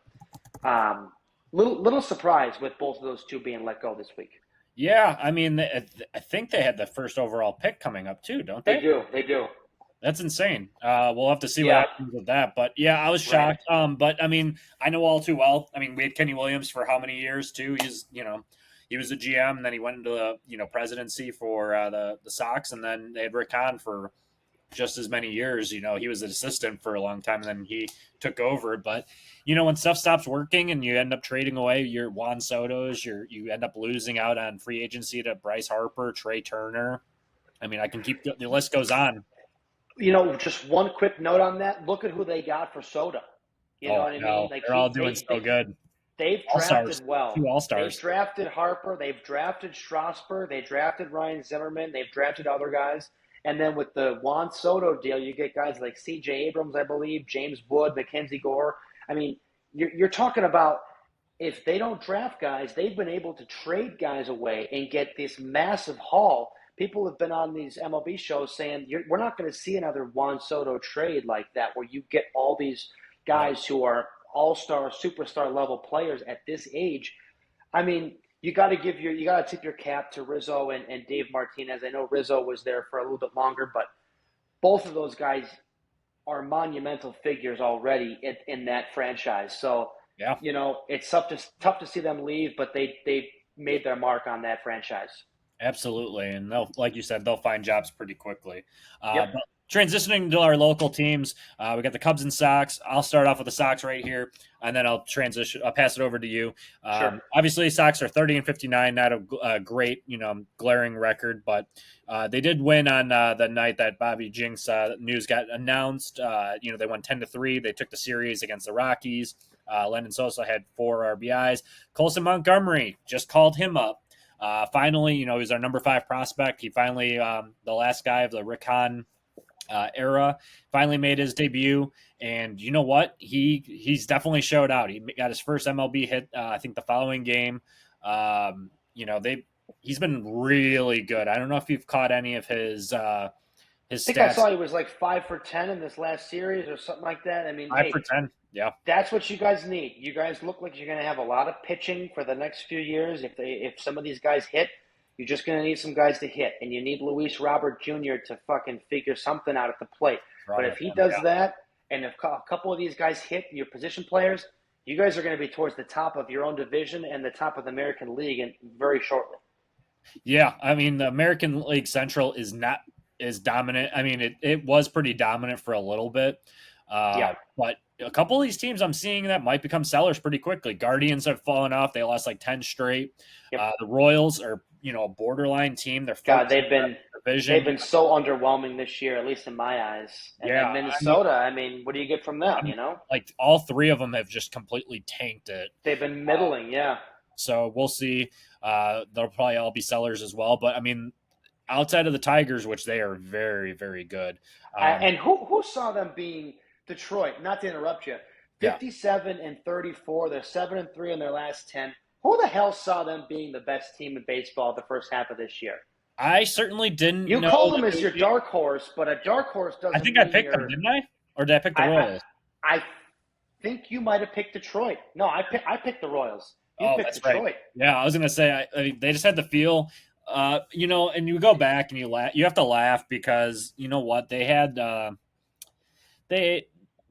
B: little surprise with both of those two being let go this week.
A: Yeah, I mean, I think they had the first overall pick coming up too, don't
B: They
A: they?
B: do. They do.
A: That's insane. We'll have to see what
B: Yeah.
A: happens with that. But yeah, I was
B: Right.
A: shocked. But I mean, I know all too well. I mean, we had Kenny Williams for how many years too? He was a GM, and then he went into the presidency for the Sox, and then they had Rick Hahn for just as many years. He was an assistant for a long time, and then he took over. But when stuff stops working and you end up trading away your Juan Soto's, you end up losing out on free agency to Bryce Harper, Trey Turner. I mean, I can keep the list goes on.
B: Just one quick note on that. Look at who they got for Soda. You know
A: Oh
B: what I mean?
A: no,
B: Like
A: they're all doing so good.
B: they've
A: All stars,
B: drafted well.
A: 2 All-Stars.
B: They've drafted Harper. They've drafted Strasburg. They drafted Ryan Zimmerman. They've drafted other guys. And then with the Juan Soto deal, you get guys like C.J. Abrams, I believe, James Wood, Mackenzie Gore. I mean, you're talking about if they don't draft guys, they've been able to trade guys away and get this massive haul. People have been on these MLB shows saying we're not going to see another Juan Soto trade like that where you get all these guys who are all-star, superstar level players at this age. I mean, you got to tip your cap to Rizzo and Dave Martinez. I know Rizzo was there for a little bit longer, but both of those guys are monumental figures already in that franchise. So,
A: Yeah.
B: it's tough to see them leave, but they made their mark on that franchise.
A: Absolutely, and they'll, like you said, they'll find jobs pretty quickly.
B: Yep.
A: But transitioning to our local teams, we got the Cubs and Sox. I'll start off with the Sox right here, and then I'll transition. I'll pass it over to you.
B: Sure.
A: Obviously, Sox are 30-59, not a great, glaring record, but they did win on the night that Bobby Jinks news got announced. They won 10-3. They took the series against the Rockies. Lennon Sosa had 4 RBIs. Colson Montgomery just called him up. Finally, he was our number 5 prospect. He finally, the last guy of the Rick Hahn era, finally made his debut. And you know what? He's definitely showed out. He got his first MLB hit, I think, the following game. He's been really good. I don't know if you've caught any of his stats.
B: I think I saw he was like 5 for 10 in this last series or something like that. I mean,
A: 5 for 10. Yeah,
B: that's what you guys need. You guys look like you're going to have a lot of pitching for the next few years. If some of these guys hit, you're just going to need some guys to hit, and you need Luis Robert Jr. to fucking figure something out at the plate. But if he does that, and if a couple of these guys hit, your position players, you guys are going to be towards the top of your own division and the top of the American League and very shortly.
A: Yeah, I mean, the American League Central is not as dominant. I mean, it was pretty dominant for a little bit. But a couple of these teams I'm seeing that might become sellers pretty quickly. Guardians have fallen off. They lost like 10 straight.
B: Yep.
A: The Royals are, a borderline team.
B: They've been so underwhelming this year, at least in my eyes. And then Minnesota, what do you get from them,
A: Like all 3 of them have just completely tanked it.
B: They've been middling, yeah.
A: So we'll see. They'll probably all be sellers as well. But, outside of the Tigers, which they are very, very good.
B: And who saw them being Detroit? Not to interrupt you. 57-34. They're 7-3 in their last 10. Who the hell saw them being the best team in baseball the first half of this year?
A: I certainly didn't.
B: You called them as your dark horse, but a dark horse doesn't.
A: I think I picked them, didn't I? Or did I pick the Royals?
B: I think you might have picked Detroit. No, I picked the Royals. You picked Detroit.
A: Right. Yeah, I was gonna say they just had the feel. And you go back and you have to laugh because you know what they had.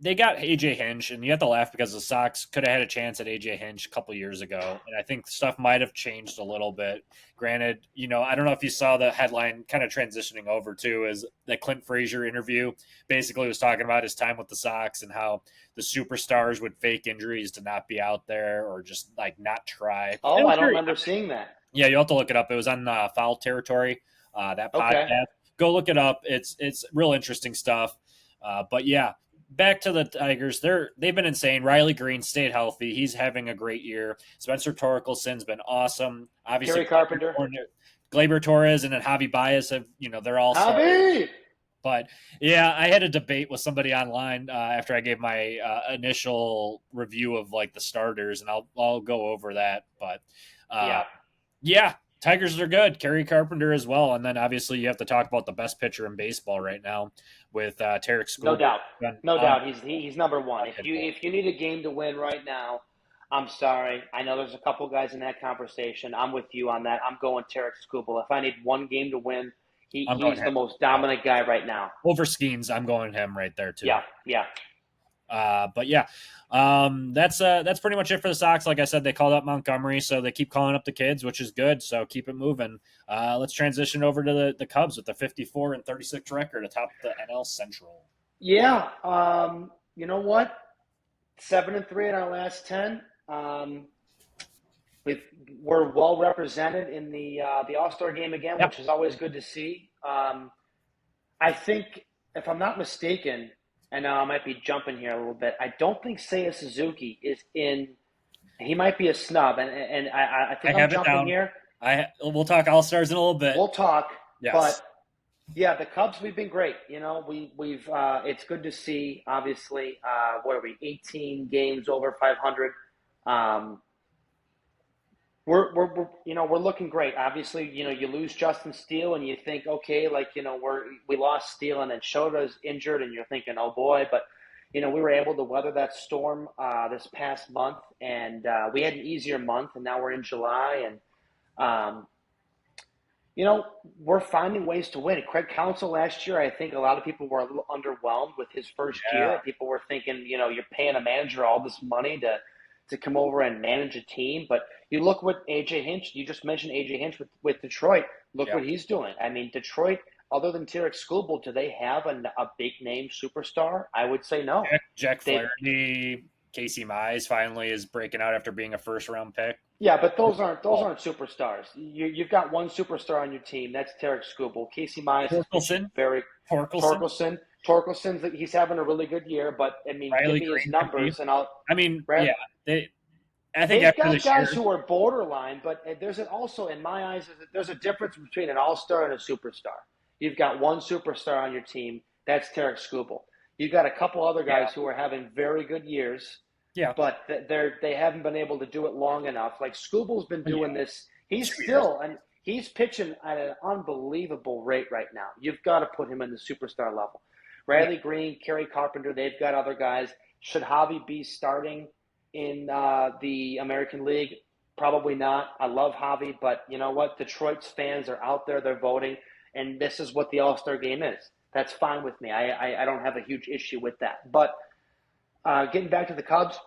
A: They got AJ Hinch, and you have to laugh because the Sox could have had a chance at AJ Hinch a couple years ago, and I think stuff might have changed a little bit. Granted, I don't know if you saw the headline kind of transitioning over to is the Clint Frazier interview. Basically, was talking about his time with the Sox and how the superstars would fake injuries to not be out there or just like not try.
B: Oh, I don't remember seeing that.
A: Yeah, you have to look it up. It was on Foul Territory, that podcast. Okay. Go look it up. It's real interesting stuff. But yeah. Back to the Tigers. They've been insane. Riley Green stayed healthy. He's having a great year. Spencer Torkelson's been awesome. Obviously,
B: Gary Carpenter,
A: Gleyber Torres, and then Javi Baez have, they're all
B: Javi.
A: But yeah, I had a debate with somebody online after I gave my initial review of like the starters, and I'll go over that. But yeah. Tigers are good. Gary Carpenter as well. And then obviously you have to talk about the best pitcher in baseball right now with Tarek Skubal.
B: No doubt. He's number one. If you need a game to win right now, I'm sorry. I know there's a couple guys in that conversation. I'm with you on that. I'm going Tarek Skubal. If I need one game to win, he's the most dominant guy right now.
A: Over Skeens, I'm going him right there too.
B: Yeah.
A: But yeah, that's pretty much it for the Sox. Like I said, they called up Montgomery, so they keep calling up the kids, which is good. So keep it moving. Let's transition over to the Cubs with the 54-36 record atop the NL Central.
B: Yeah. You know what? 7-3 in our last 10. We're well represented in the All-Star game again, which is always good to see. I think if I'm not mistaken, and now I might be jumping here a little bit, I don't think Seiya Suzuki is in. He might be a snub, and I
A: I
B: think I'm
A: have it
B: jumping
A: down.
B: here.
A: We'll talk All Stars in a little bit.
B: We'll talk,
A: Yes.
B: but yeah, the Cubs, we've been great. You know, we've it's good to see. Obviously, what are we? 18 games over 500. Um, we're we're looking great. Obviously, you lose Justin Steele, and you think, okay, like we lost Steele, and then Shota's injured, and you're thinking, oh boy, but we were able to weather that storm this past month, and we had an easier month, and now we're in July, and um, we're finding ways to win. Craig Counsell last year, I think a lot of people were a little underwhelmed with his first
A: Yeah.
B: year. People were thinking, you're paying a manager all this money to come over and manage a team. But you look what AJ Hinch, you just mentioned AJ Hinch with Detroit. Look what he's doing. I mean, Detroit, other than Tarek Skubal, do they have a big name superstar? I would say no.
A: Jack Flaherty, Casey Mize finally is breaking out after being a first round pick.
B: Yeah, but those aren't superstars. You've got one superstar on your team. That's Tarek Skubal. Casey Mize is very Torkelson's he's having a really good year, but I mean,
A: Riley
B: give me his
A: Green
B: numbers and I'll.
A: I mean,
B: right?
A: Yeah, I think
B: they've
A: after
B: got
A: this
B: guys
A: year,
B: who are borderline, but there's also, in my eyes, there's a difference between an all-star and a superstar. You've got one superstar on your team. That's Tarek Skubal. You've got a couple other guys who are having very good years.
A: Yeah,
B: but they haven't been able to do it long enough. Like Skubal's been doing this. He's still and he's pitching at an unbelievable rate right now. You've got to put him in the superstar level. Riley Green, Kerry Carpenter, they've got other guys. Should Javi be starting in the American League? Probably not. I love Javi, but you know what? Detroit's fans are out there. They're voting, and this is what the All-Star game is. That's fine with me. I don't have a huge issue with that. But getting back to the Cubs,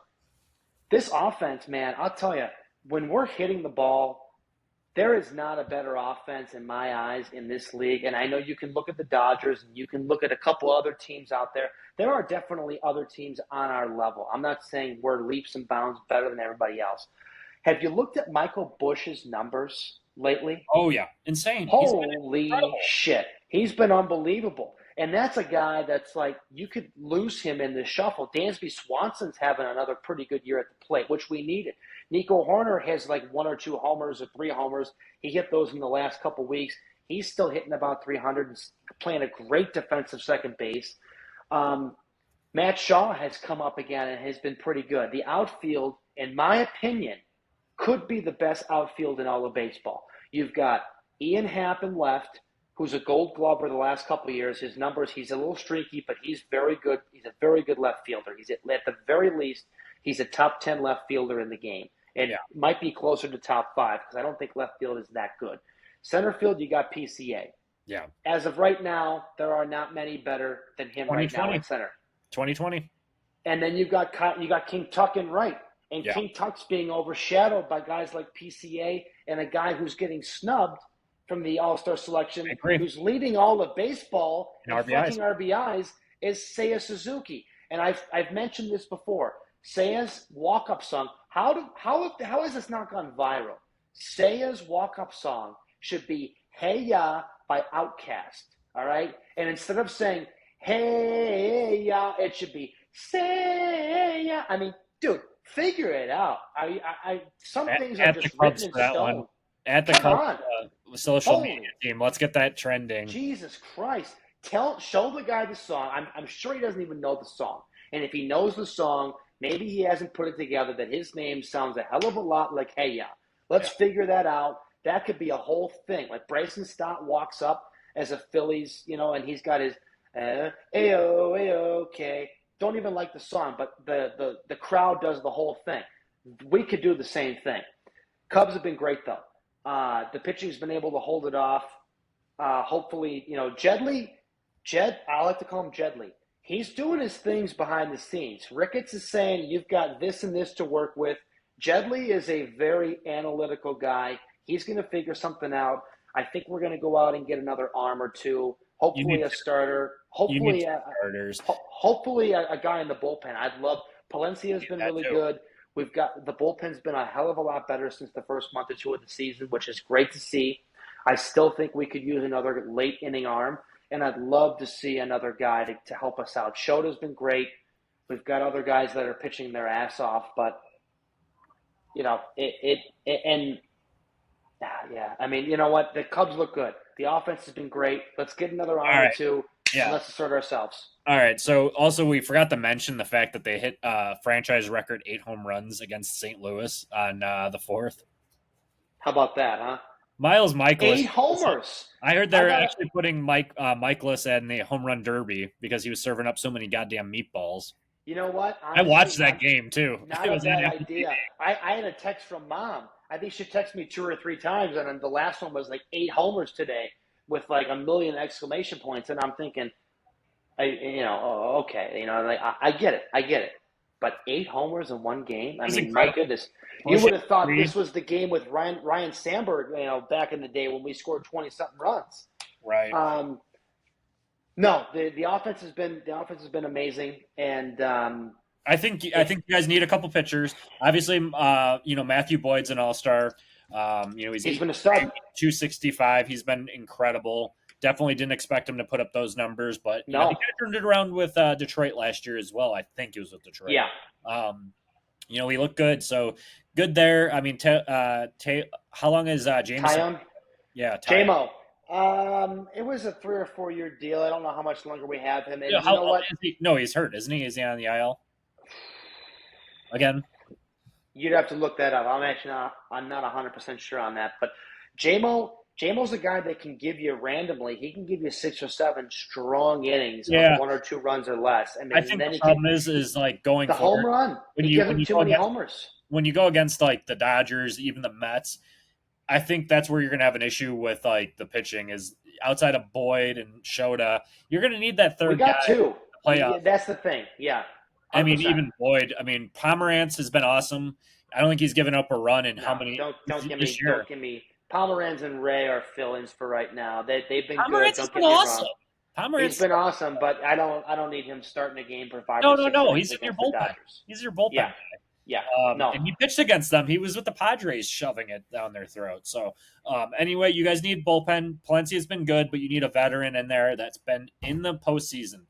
B: this offense, man, I'll tell you, when we're hitting the ball, there is not a better offense in my eyes in this league. And I know you can look at the Dodgers and you can look at a couple other teams out there. There are definitely other teams on our level. I'm not saying we're leaps and bounds better than everybody else. Have you looked at Michael Busch's numbers lately?
A: Oh, yeah. Insane.
B: Holy shit. He's been unbelievable. And that's a guy that's like, you could lose him in the shuffle. Dansby Swanson's having another pretty good year at the plate, which we needed. Nico Horner has like 1 or 2 homers or 3 homers. He hit those in the last couple weeks. He's still hitting about 300 and playing a great defensive second base. Matt Shaw has come up again and has been pretty good. The outfield, in my opinion, could be the best outfield in all of baseball. You've got Ian Happ in left, who's a Gold Glover the last couple of years. His numbers, he's a little streaky, but he's very good. He's a very good left fielder. He's at the very least, he's a top 10 left fielder in the game. It might be closer to top 5 because I don't think left field is that good. Center field, you got PCA.
A: Yeah.
B: As of right now, there are not many better than him right now at center.
A: 2020.
B: And then you got King Tuck in right. And King Tuck's being overshadowed by guys like PCA and a guy who's getting snubbed from the All-Star selection, who's leading all of baseball and fucking RBIs, is Seiya Suzuki. And I've mentioned this before. Seiya's walk-up song. How has this not gone viral? Seiya's walk-up song should be "Hey Ya" by Outkast. All right, and instead of saying "Hey Ya," it should be "Seiya." I mean, dude, figure it out. Some things are just written in stone.
A: At the Cubs social media team, let's get that trending.
B: Jesus Christ! Show the guy the song. I'm sure he doesn't even know the song, and if he knows the song, maybe he hasn't put it together that his name sounds a hell of a lot like "Hey Ya." Let's figure that out. That could be a whole thing. Like Bryson Stott walks up as a Phillies, and he's got his ayo, ayo, okay. Don't even like the song, but the crowd does the whole thing. We could do the same thing. Cubs have been great, though. The pitching's been able to hold it off. Hopefully, I like to call him Jedley. He's doing his things behind the scenes. Ricketts is saying, you've got this and this to work with. Jedley is a very analytical guy. He's going to figure something out. I think we're going to go out and get another arm or two. Hopefully a starter. Hopefully a guy in the bullpen. I'd love – Palencia's been really good. We've got – the bullpen's been a hell of a lot better since the first month or two of the season, which is great to see. I still think we could use another late inning arm. and I'd love to see another guy to help us out. Shota's been great. We've got other guys that are pitching their ass off, but I mean, you know what? The Cubs look good. The offense has been great. Let's get another arm or two, and let's assert ourselves.
A: All right. So also we forgot to mention the fact that they hit franchise record 8 home runs against St. Louis on the 4th.
B: How about that, huh?
A: Miles Michaelis.
B: 8 homers.
A: I heard they're actually putting Michaelis in the home run derby because he was serving up so many goddamn meatballs.
B: You know what?
A: Honestly, I watched that game too.
B: Not a bad idea. I had a text from Mom. I think she texted me 2 or 3 times, and then the last one was like 8 homers today with like a million exclamation points. And I'm thinking, okay, like I get it. But 8 homers in one game? I mean, my goodness. You would have thought this was the game with Ryan Sandberg, back in the day when we scored 20-something runs.
A: Right.
B: No, the offense has been amazing, and
A: I think you guys need a couple pitchers. Obviously, Matthew Boyd's an all-star. He's been a stud. 265. He's been incredible. Definitely didn't expect him to put up those numbers, but he kind of turned it around with Detroit last year as well. I think it was with Detroit.
B: Yeah.
A: He looked good. So good there. I mean, how long is James?
B: Tyon?
A: Yeah,
B: Tamo. It was a 3 or 4 year deal. I don't know how much longer we have him. And
A: you know what? No, he's hurt, isn't he? Is he on the IL again?
B: You'd have to look that up. I'm not 100% sure on that. But JMO's a guy that can give you randomly. He can give you 6 or 7 strong innings of 1 or 2 runs or less.
A: I think the problem is like going
B: the
A: forward,
B: home run. When you give him too many homers.
A: When you go against like the Dodgers, even the Mets, I think that's where you're going to have an issue with like the pitching is outside of Boyd and Shota. You're going to need that third guy.
B: We got 2.
A: Playoff.
B: That's the thing. Yeah. 100%.
A: I mean, even Boyd. I mean, Pomerantz has been awesome. I don't think he's given up a run in how many
B: Don't give me. Pomerantz and Ray are fill-ins for right now. They've been
A: Pomerantz
B: good.
A: Has been awesome.
B: He's been awesome, but I don't need him starting a game for 5
A: No,
B: or 6
A: no. He's in your bullpen. He's your bullpen.
B: Yeah.
A: And he pitched against them. He was with the Padres shoving it down their throat. So, anyway, you guys need bullpen. Palencia has been good, but you need a veteran in there that's been in the postseason.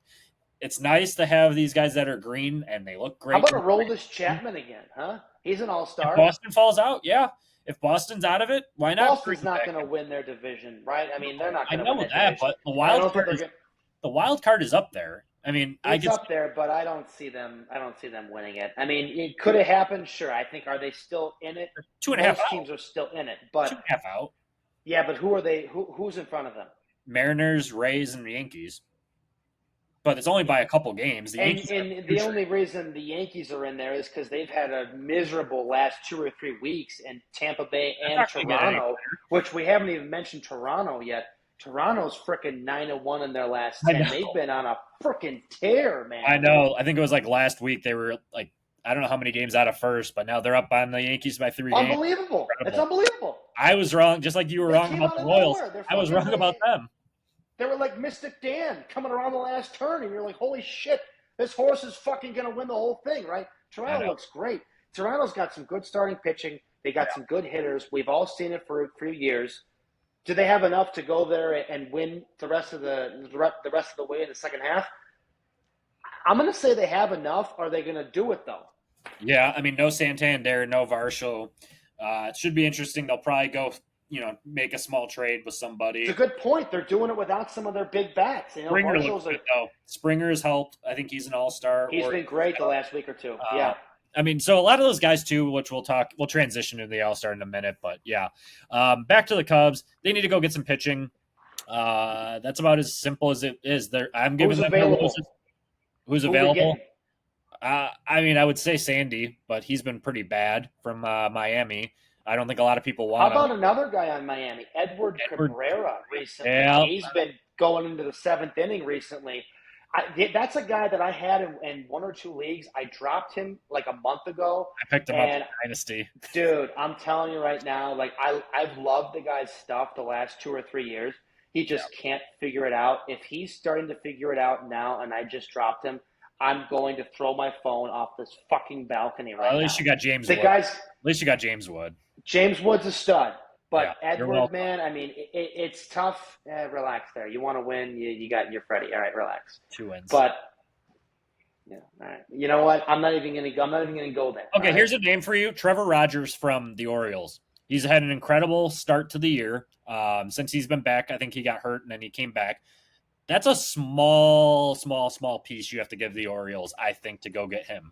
A: It's nice to have these guys that are green, and they look great.
B: How about a Aroldis Chapman again, huh? He's an all-star.
A: If Boston falls out, yeah. If Boston's out of it, why not?
B: Boston's not going to win their division, right? I mean, they're not going to win
A: that, but the wild card is up there. I mean,
B: it's up there, but I don't see them winning it. I mean, it could have happened. Sure, I think are they still in it?
A: 2.5
B: Most teams are still in it, but
A: 2.5 out.
B: Yeah, but who are they? Who's in front of them?
A: Mariners, Rays, and the Yankees. But it's only by a couple games.
B: And the only reason the Yankees are in there is because they've had a miserable last 2 or 3 weeks in Tampa Bay and Toronto, which we haven't even mentioned Toronto yet. Toronto's freaking 9-1 in their last 10. They've been on a freaking tear, man.
A: I know. I think it was like last week they were like, I don't know how many games out of first, but now they're up on the Yankees by 3 games.
B: Unbelievable. It's unbelievable.
A: I was wrong, just like you were wrong about the Royals. I was wrong about them.
B: They were like Mystic Dan coming around the last turn, and you're like, holy shit, this horse is fucking going to win the whole thing, right? Toronto looks great. Toronto's got some good starting pitching. They got some good hitters. We've all seen it for a few years. Do they have enough to go there and win the rest of the way in the second half? I'm going to say they have enough. Are they going to do it, though?
A: Yeah, I mean, no Santander, no Varsho. It should be interesting. They'll probably go, make a small trade with somebody.
B: It's a good point. They're doing it without some of their big bats.
A: Springer looks good, though. Springer's helped. I think he's an all-star.
B: He's been great the last week or two. Yeah.
A: I mean, so a lot of those guys too, which we'll transition to the All-Star in a minute, but yeah. Back to the Cubs. They need to go get some pitching. That's about as simple as it is. I'm giving them
B: available?
A: Who's available? I mean, I would say Sandy, but he's been pretty bad from Miami. I don't think a lot of people want him.
B: How about another guy on Miami, Edward Cabrera, recently?
A: Yeah.
B: He's been going into the 7th inning recently. That's a guy that I had in 1 or 2 leagues. I dropped him like a month ago.
A: I picked him up in Dynasty.
B: Dude, I'm telling you right now, like I've loved the guy's stuff the last 2 or 3 years. He just can't figure it out. If he's starting to figure it out now and I just dropped him, I'm going to throw my phone off this fucking balcony right now.
A: At least you got James Wood. At least you got James Wood.
B: James Wood's a stud. But
A: Yeah, you're
B: Edward,
A: welcome.
B: man, I mean, it's tough. Relax there. You want to win, you got your Freddie. All right, relax.
A: 2 wins.
B: But yeah, all right. You know what? I'm not even gonna go there.
A: Okay,
B: All right.
A: here's a name for you: Trevor Rogers from the Orioles. He's had an incredible start to the year. Since he's been back, I think he got hurt and then he came back. That's a small piece you have to give the Orioles, I think, to go get him.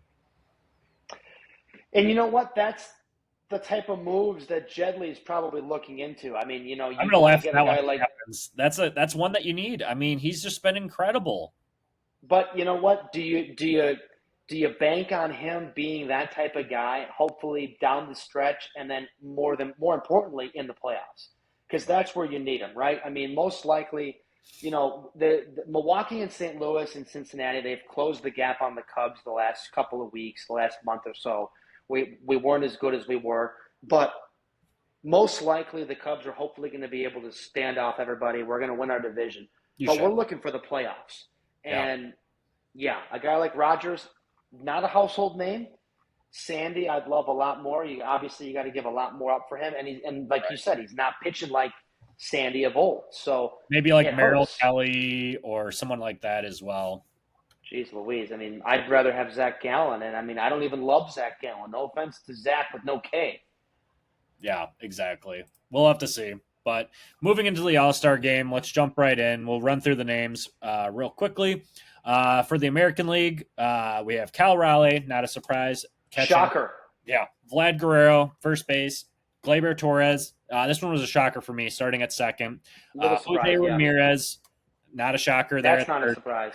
B: And you know what? That's the type of moves that Jedley is probably looking into. I mean,
A: I'm
B: you
A: gonna
B: want to
A: laugh at
B: get a
A: that when
B: guy
A: it
B: like,
A: happens. That's one that you need. I mean, he's just been incredible.
B: but you know what? Do you bank on him being that type of guy? Hopefully down the stretch, and then more importantly in the playoffs, because that's where you need him, right? I mean, most likely, the Milwaukee and St. Louis and Cincinnati, they've closed the gap on the Cubs the last couple of weeks, the last month or so. We weren't as good as we were, but most likely the Cubs are hopefully going to be able to stand off everybody. We're going to win our division,
A: You
B: but
A: should.
B: we're looking for the playoffs.
A: Yeah.
B: And yeah, a guy like Rogers, not a household name. Sandy, I'd love a lot more. You got to give a lot more up for him, and like you
A: Right.
B: said, he's not pitching like Sandy of old, so
A: Maybe like
B: it
A: Merrill
B: hurts.
A: Kelly or someone like that as well.
B: Jeez Louise, I mean, I'd rather have Zach Gallen, and I mean, I don't even love Zach Gallen. No offense to Zach with no K.
A: Yeah, exactly. We'll have to see. But moving into the All Star game, let's jump right in. We'll run through the names real quickly. For the American League, we have Cal Raleigh, not a surprise, catching.
B: Shocker.
A: Yeah, Vlad Guerrero, first base. Gleyber Torres. This one was a shocker for me, starting at second.
B: Little
A: Jose
B: surprise, yeah.
A: Ramirez, not a shocker there
B: That's
A: at
B: not a
A: third.
B: surprise.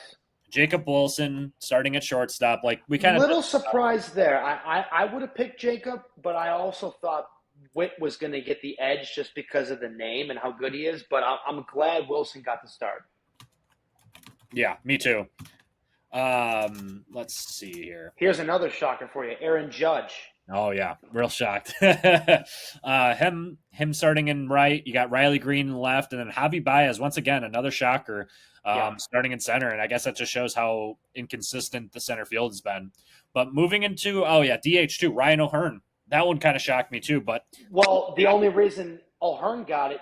A: Jacob Wilson, starting at shortstop. Like we kind of
B: Little surprise there. I would have picked Jacob, but I also thought Witt was going to get the edge just because of the name and how good he is. But I'm glad Wilson got the start.
A: Yeah, me too. Let's see here.
B: Here's another shocker for you, Aaron Judge.
A: Oh yeah, real shocked. Him starting in right. You got Riley Green in left, and then Javi Baez once again, another shocker,
B: Yeah.
A: starting in center. And I guess that just shows how inconsistent the center field has been. But moving into DH2, Ryan O'Hearn. That one kind of shocked me too. But
B: Well, the only reason O'Hearn got it,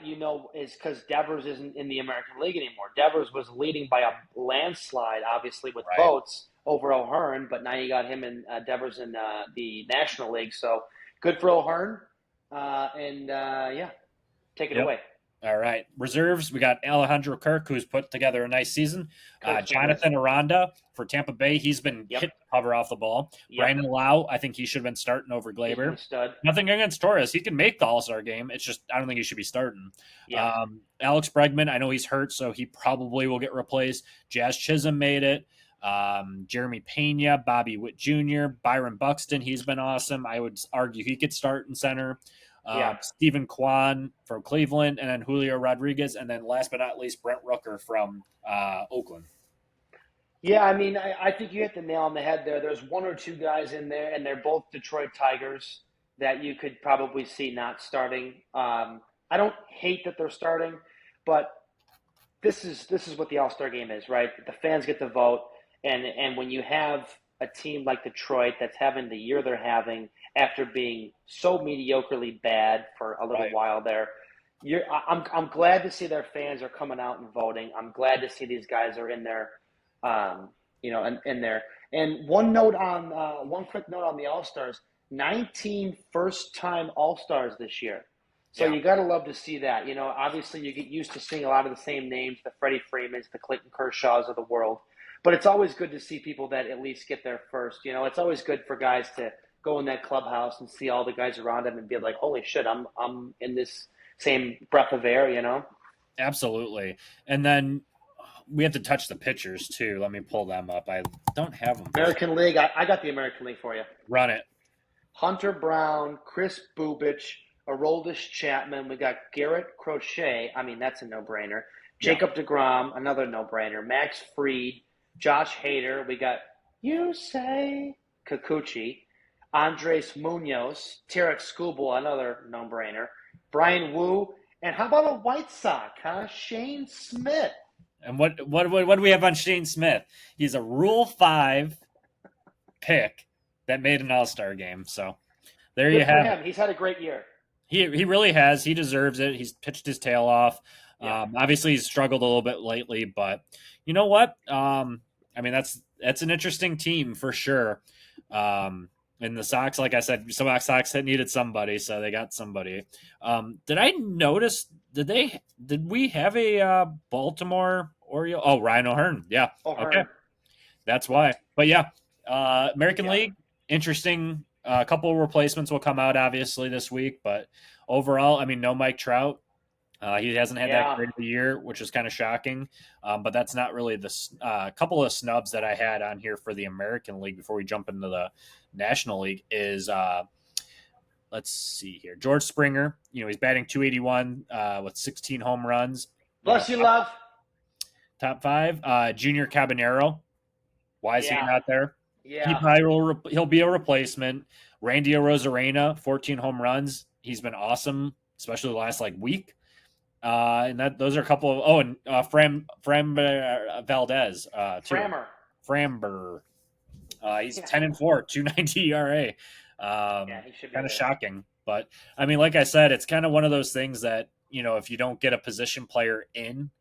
B: is because Devers isn't in the American League anymore. Devers was leading by a landslide, obviously, with
A: right,
B: votes over O'Hearn, but now you got him and Devers in the National League. So good for O'Hearn. Take it
A: yep.
B: away.
A: All right. Reserves, we got Alejandro Kirk, who's put together a nice season. Jonathan Aranda for Tampa Bay. He's been hit to cover off the ball.
B: Yep.
A: Brandon Lau, I think he should have been starting over Gleyber.
B: Stud.
A: Nothing against Torres. He can make the All-Star game. It's just I don't think he should be starting.
B: Yeah.
A: Alex Bregman, I know he's hurt, so he probably will get replaced. Jazz Chisholm made it. Jeremy Pena, Bobby Witt Jr., Byron Buxton, he's been awesome. I would argue he could start in center. Stephen Kwan from Cleveland, and then Julio Rodriguez, and then last but not least, Brent Rooker from Oakland.
B: Yeah, I mean, I think you hit the nail on the head there. There's one or two guys in there, and they're both Detroit Tigers that you could probably see not starting. I don't hate that they're starting, but this is what the All-Star game is, right? The fans get to vote, and when you have a team like Detroit that's having the year they're having after being so mediocrely bad for a little while there, I'm glad to see their fans are coming out and voting. I'm glad to see these guys are in there, in there. And one quick note on the All-Stars: 19 first-time All-Stars this year. So you got to love to see that. Obviously you get used to seeing a lot of the same names, the Freddie Freemans, the Clayton Kershaws of the world. But it's always good to see people that at least get there first. It's always good for guys to go in that clubhouse and see all the guys around them and be like, holy shit, I'm in this same breath of air,
A: Absolutely. And then we have to touch the pitchers too. Let me pull them up. I don't have them.
B: American League. I got the American League for you.
A: Run it.
B: Hunter Brown, Chris Bubich, Aroldis Chapman. We got Garrett Crochet. I mean, that's a no-brainer. Jacob deGrom, another no-brainer. Max Fried, Josh Hader. We got Yusei Kikuchi, Andres Munoz, Tarek Skubal, another no-brainer. Brian Wu, and how about a White Sox, huh? Shane Smith.
A: And what do we have on Shane Smith? He's a Rule 5 pick that made an All-Star game. So there you have it.
B: He's had a great year.
A: He really has. He deserves it. He's pitched his tail off.
B: Yeah.
A: Obviously, he's struggled a little bit lately, but you know what? I mean, that's an interesting team for sure. And the Sox, like I said, some Sox had needed somebody, so they got somebody. Did I notice? Did we have a Baltimore Oriole? Oh, Ryan O'Hearn. Yeah. Okay,
B: O'Hearn.
A: that's why. But yeah, American
B: Yeah.
A: League, interesting. A couple of replacements will come out obviously this week, but overall, I mean, no Mike Trout. He hasn't had that
B: Yeah.
A: great of a year, which is kind of shocking. But that's not really the couple of snubs that I had on here for the American League before we jump into the National League is let's see here. George Springer, he's batting 281 with 16 home runs.
B: Bless you, love.
A: Top five. Junior Cabanero. Why is he
B: Yeah.
A: not there? He
B: Yeah.
A: probably he'll be a replacement. Randy Arozarena, 14 home runs. He's been awesome, especially the last week. And those are a couple of and Fram Valdez too. Framber. He's 10-4, 2.90 ERA.
B: Yeah, he should be
A: Kind of
B: there.
A: shocking, but I mean, like I said, it's kind of one of those things that if you don't get a position player in,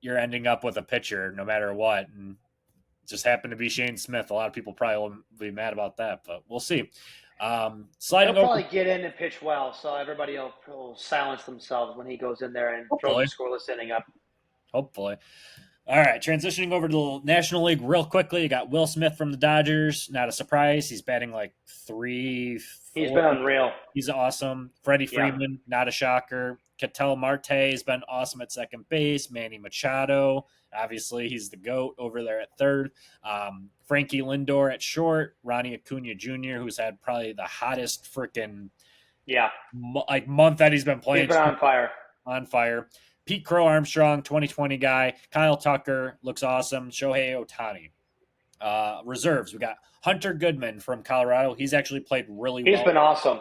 A: you're ending up with a pitcher no matter what, and it just happened to be Shane Smith. A lot of people probably will be mad about that, but we'll see.
B: He'll
A: Sliding over.
B: probably get in and pitch well, so everybody will silence themselves when he goes in there and throws a scoreless inning up.
A: Hopefully. All right, transitioning over to the National League real quickly. You got Will Smith from the Dodgers. Not a surprise. He's batting like 3-4.
B: He's been unreal.
A: He's awesome. Freddie Freeman, not a shocker. Ketel Marte has been awesome at second base. Manny Machado, obviously, he's the GOAT over there at third. Frankie Lindor at short. Ronnie Acuna Jr., who's had probably the hottest freaking month that he's been playing.
B: He's been on fire.
A: On fire. Pete Crow Armstrong, 2020 guy. Kyle Tucker looks awesome. Shohei Ohtani. Reserves, we got Hunter Goodman from Colorado. He's actually played really well.
B: He's been awesome.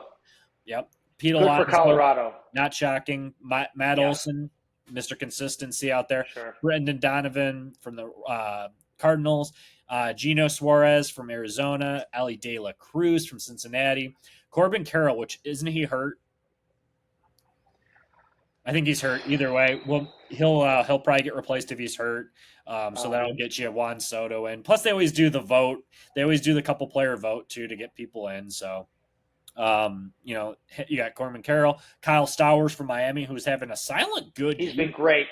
A: Yep. Pete
B: Good
A: Alonso,
B: for Colorado.
A: not shocking. Matt Olson, Mr. Consistency out there.
B: Sure.
A: Brendan Donovan from the Cardinals. Gino Suarez from Arizona. Ali De La Cruz from Cincinnati. Corbin Carroll, which isn't he hurt? I think he's hurt. Either way, well, he'll probably get replaced if he's hurt. So that'll get you Juan Soto in. Plus, they always do the vote. They always do the couple player vote too to get people in. So, you got Corbin Carroll, Kyle Stowers from Miami, who's having a silent good.
B: He's been great.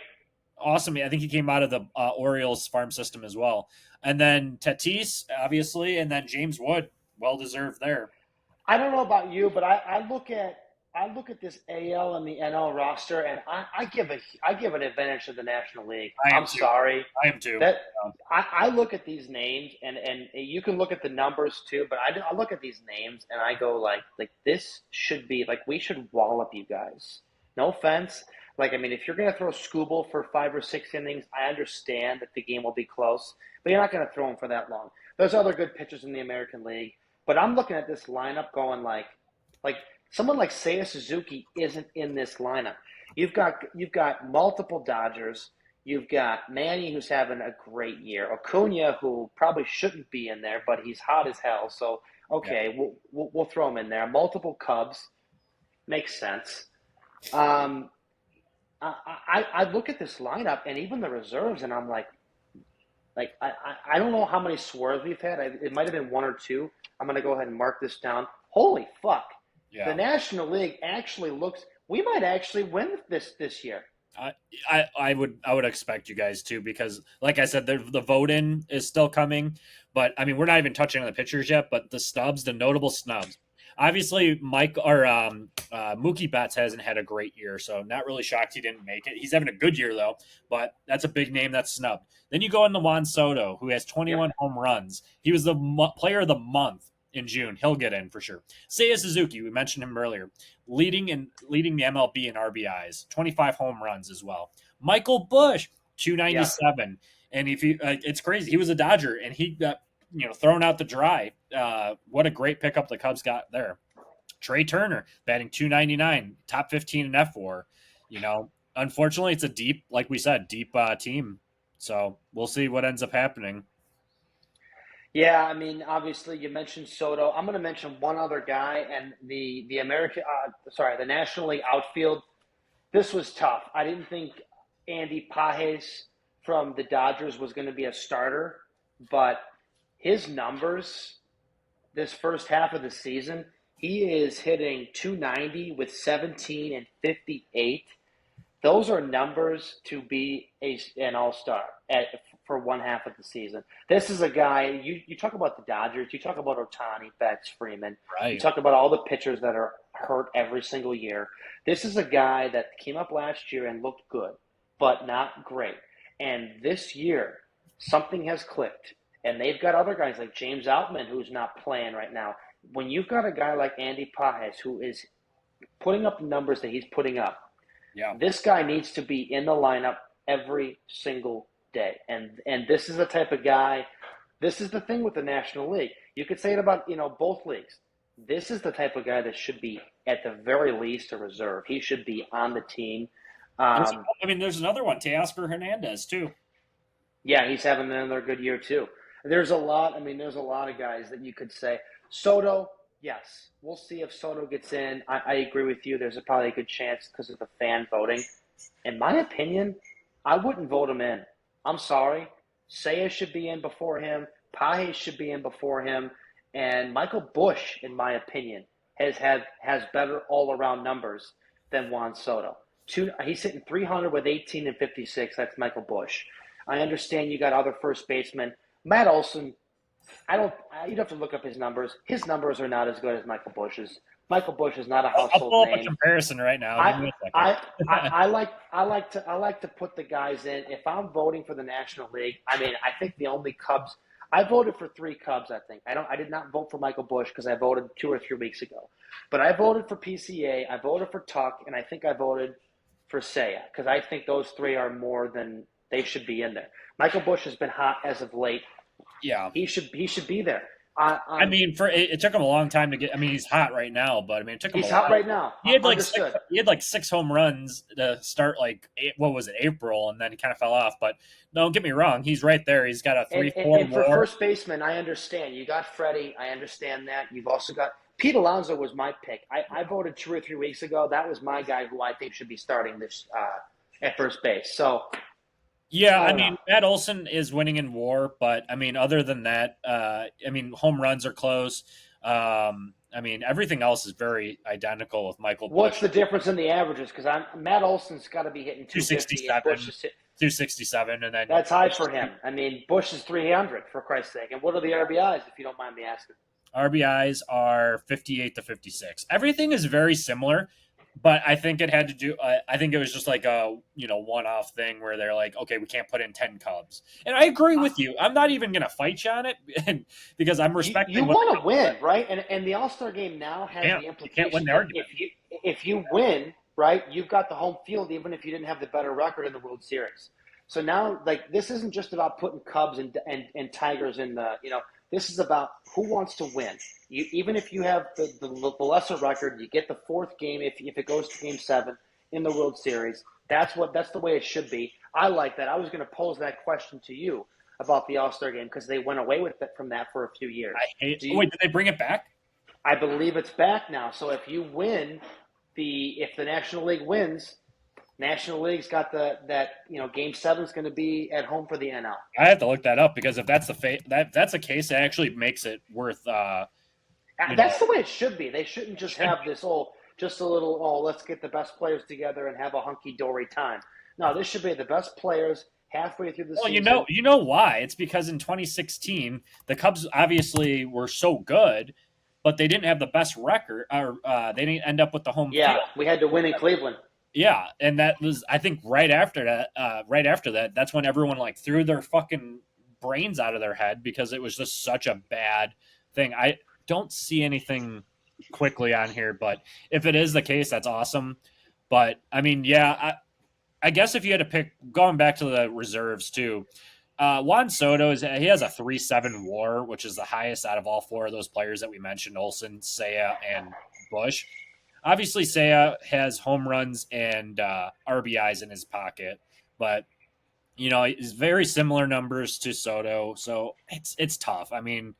A: Awesome. I think he came out of the Orioles farm system as well. And then Tatis, obviously, and then James Wood, well deserved there.
B: I don't know about you, but I look at this AL and the NL roster, and I give an advantage to the National League. I'm sorry.
A: I am too.
B: I look at these names, and you can look at the numbers too, but I look at these names, and I go like this should be we should wallop you guys. No offense. If you're going to throw Skubal for 5 or 6 innings, I understand that the game will be close, but you're not going to throw him for that long. There's other good pitchers in the American League, but I'm looking at this lineup going like someone like Seiya Suzuki isn't in this lineup. You've got multiple Dodgers. You've got Manny, who's having a great year. Acuna, who probably shouldn't be in there, but he's hot as hell. So okay, yeah. we'll throw him in there. Multiple Cubs, makes sense. I look at this lineup and even the reserves, and I'm like I don't know how many swerves we've had. It might have been 1 or 2. I'm going to go ahead and mark this down. Holy fuck. Yeah. The National League actually looks – we might actually win this year.
A: I would expect you guys to, because, like I said, the vote-in is still coming. But, I mean, we're not even touching on the pitchers yet, but the snubs, the notable snubs. Obviously, Mookie Betts hasn't had a great year, so not really shocked he didn't make it. He's having a good year, though, but that's a big name that's snubbed. Then you go into Juan Soto, who has 21 home runs. He was the player of the month in June. He'll get in for sure. Seiya Suzuki, we mentioned him earlier, leading the MLB in RBIs, 25 home runs as well. Michael Busch, 297, and if it's crazy. He was a Dodger, and he got thrown out to dry. What a great pickup the Cubs got there. Trey Turner batting 299, top 15 in F4. Unfortunately, it's a deep, like we said, deep team. So we'll see what ends up happening.
B: Yeah, I mean, obviously you mentioned Soto. I'm going to mention one other guy, and the National League outfield. This was tough. I didn't think Andy Pages from the Dodgers was going to be a starter, but his numbers this first half of the season, he is hitting 290 with 17 and 58. Those are numbers to be an all-star for one half of the season. This is a guy, you talk about the Dodgers, you talk about Ohtani, Betts, Freeman, you
A: Right.
B: talk about all the pitchers that are hurt every single year. This is a guy that came up last year and looked good, but not great. And this year, something has clicked. And they've got other guys like James Outman, who's not playing right now. When you've got a guy like Andy Pages, who is putting up the numbers that he's putting up,
A: Yeah.
B: this guy needs to be in the lineup every single day. And this is the type of guy, this is the thing with the National League. You could say it about, both leagues. This is the type of guy that should be, at the very least, a reserve. He should be on the team.
A: There's another one, Teoscar Hernandez, too.
B: Yeah, he's having another good year, too. There's a lot of guys that you could say. Soto, yes. We'll see if Soto gets in. I agree with you. There's probably a good chance because of the fan voting. In my opinion, I wouldn't vote him in. I'm sorry. Seiya should be in before him. Pages should be in before him. And Michael Busch, in my opinion, has better all-around numbers than Juan Soto. He's hitting 300 with 18 and 56. That's Michael Busch. I understand you got other first basemen. Matt Olson, you'd have to look up his numbers. His numbers are not as good as Michael Busch's. Michael Busch is not a
A: I'll
B: household
A: pull up a
B: name.
A: comparison right now.
B: I like to put the guys in. If I'm voting for the National League, I think the only Cubs. I voted for 3 Cubs. I think I did not vote for Michael Busch because I voted 2 or 3 weeks ago. But I voted for PCA. I voted for Tuck, and I think I voted for Seiya because I think those 3 are more than they should be in there. Michael Busch has been hot as of late.
A: Yeah.
B: He should be there.
A: It took him a long time to get. He's hot right now, but it took him.
B: He's hot right now.
A: He had like 6 home runs to start April, and then he kind of fell off. But don't get me wrong, he's right there. He's got a 3-4
B: and for first baseman, I understand. You got Freddie. I understand that. You've also got Pete Alonso was my pick. I voted 2 or 3 weeks ago. That was my guy who I think should be starting this at first base. So.
A: Yeah, Matt Olson is winning in WAR, but other than that, home runs are close. Everything else is very identical with Michael Busch.
B: What's the difference in the averages? Because Matt Olson's got to be hitting
A: 267, and then
B: that's high for him. Busch is 300 for Christ's sake. And what are the RBIs, if you don't mind me asking?
A: RBIs are 58 to 56. Everything is very similar. But I think it had to do. I think it was just like a one-off thing where they're like, okay, we can't put in 10 Cubs, and I agree with you. I'm not even going to fight you on it because I'm respecting.
B: You want to win, right? And the All-Star game now has the implication.
A: You can't win the argument.
B: If you win, right, you've got the home field, even if you didn't have the better record in the World Series. So now, this isn't just about putting Cubs and Tigers in the This is about who wants to win. Even if you have the lesser record, you get the 4th game if it goes to Game 7 in the World Series. That's the way it should be. I like that. I was going to pose that question to you about the All-Star game because they went away with it from that for a few years.
A: Wait, did they bring it back?
B: I believe it's back now. So if you win, if the National League wins, National League's got Game 7 is going to be at home for the NL.
A: I have to look that up because if that's that's a case, it actually makes it worth.
B: That's the way it should be. They shouldn't just have this let's get the best players together and have a hunky-dory time. No, this should be the best players halfway through the season.
A: Well, you know why? It's because in 2016, the Cubs obviously were so good, but they didn't have the best record, or they didn't end up with the home field.
B: Yeah, we had to win in Cleveland.
A: Yeah, and that was, I think, right after that, that's when everyone threw their fucking brains out of their head because it was just such a bad thing. I don't see anything quickly on here, but if it is the case, that's awesome. But I guess if you had to pick, going back to the reserves too, Juan Soto he has a 3.7 WAR, which is the highest out of all 4 of those players that we mentioned: Olson, Seiya, and Busch. Obviously, Seiya has home runs and RBIs in his pocket, but it's very similar numbers to Soto, so it's tough. I mean,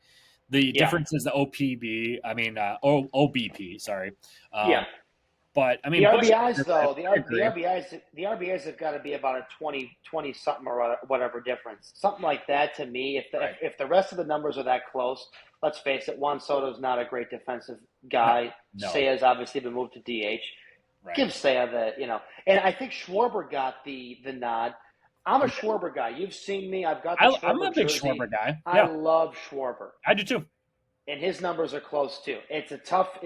A: the
B: Yeah,
A: difference is the OBP, sorry.
B: yeah.
A: Um, but I
B: The
A: mean, Bush,
B: RBIs though,
A: I agree.
B: The RBIs have got to be about a 20 something or whatever difference, something like that to me.
A: Right.
B: If the rest of the numbers are that close, let's face it, Juan Soto's not a great defensive
A: No,
B: guy.
A: no,
B: Saya's obviously been moved to DH.
A: right.
B: Give Saya and I think Schwarber got the nod. I'm a Schwarber guy. You've seen me. I've got the
A: I'm a
B: Schwarber
A: big
B: jersey.
A: Schwarber guy.
B: I
A: Yeah,
B: love Schwarber,
A: I do too.
B: and his numbers are close too. It's a tough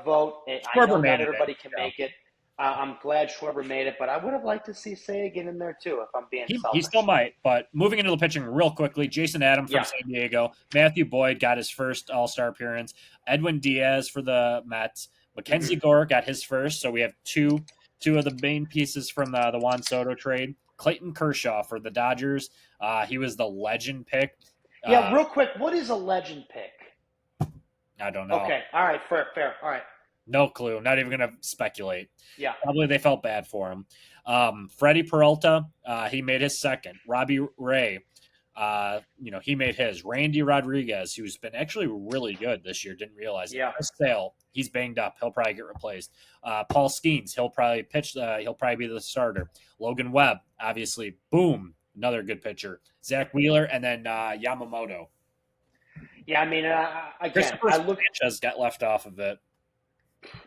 B: vote. I know
A: Schwarber
B: not
A: made it in.
B: everybody can
A: Yeah.
B: make it. I'm glad Schwarber made it, but I would have liked to see Saya get in there too, if I'm being
A: He still
B: selfish.
A: might, but moving into the pitching real quickly, Jason Adam from
B: Yeah.
A: San Diego, Matthew Boyd got his first All-Star appearance, Edwin Diaz for the Mets,
B: Hmm.
A: Mackenzie Gore got his first, so we have two of the main pieces from the Juan Soto trade. Clayton Kershaw for the Dodgers, he was the legend pick.
B: Yeah, real quick, what is a legend pick?
A: I don't know.
B: Okay, all right, fair. All right.
A: No clue. Not even going to speculate.
B: Yeah.
A: Probably they felt bad for him. Freddie Peralta, he made his second. Robbie Ray, he made his. Randy Rodriguez, who's been actually really good this year, didn't realize it.
B: Yeah.
A: Chris Sale, he's banged up. He'll probably get replaced. Paul Skeens, he'll probably pitch. He'll probably be the starter. Logan Webb, obviously, boom, another good pitcher. Zach Wheeler, and then Yamamoto.
B: Yeah, I mean, again,
A: Christopher
B: I look
A: Sanchez got left off of it.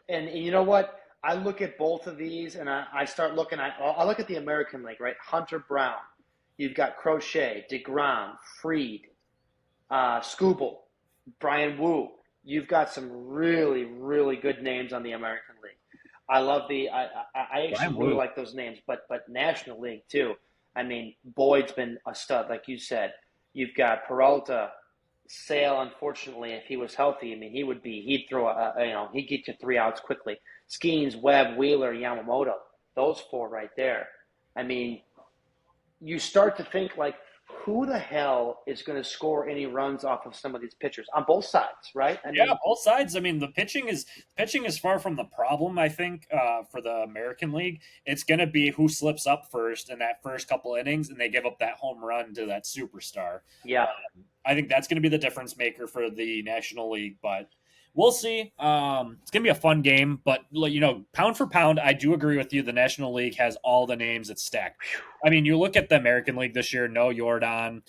B: and you know what? I look at both of these, and I start looking at. I look at the American League, right? Hunter Brown, you've got Crochet, DeGrom, Freed, Scooble, Brian Wu. You've got some really, really good names on the American League. I love I actually really like those names, but National League too. I mean, Boyd's been a stud, like you said. You've got Peralta, Sale. Unfortunately, if he was healthy, I mean, he'd throw he'd get you 3 outs quickly. Skeens, Webb, Wheeler, Yamamoto, those four right there. I mean, you start to think like, who the hell is going to score any runs off of some of these pitchers on both sides, right? I
A: mean, both sides. I mean, the pitching is far from the problem. I think for the American League, it's going to be who slips up first in that first couple innings, and they give up that home run to that superstar.
B: Yeah,
A: I think that's going to be the difference maker for the National League, but we'll see. It's going to be a fun game, but pound for pound, I do agree with you. The National League has all the names it's stacked. I mean, you look at the American League this year. No Jordan,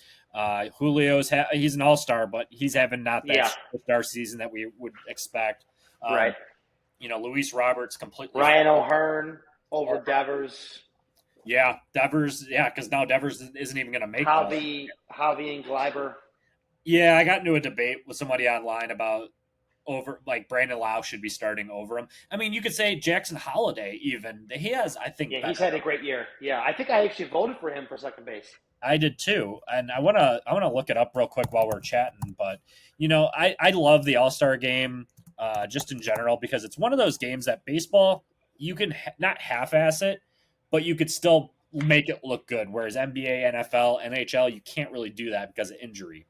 A: Julio's he's an all-star, but he's having not that star season that we would expect.
B: Right.
A: Luis Roberts completely.
B: Ryan O'Hearn over Devers.
A: Yeah, Devers. Yeah, because now Devers isn't even going to make
B: Javi and Gleiber.
A: Yeah, I got into a debate with somebody online about Brandon Lau should be starting over him. I mean, you could say Jackson Holiday even. He has, I think.
B: Yeah, he's had a great year. Yeah, I think I actually voted for him for second base.
A: I did too, and I wanna look it up real quick while we're chatting. But I love the All-Star game just in general because it's one of those games that baseball you can not half-ass it, but you could still make it look good. Whereas NBA, NFL, NHL, you can't really do that because of injury.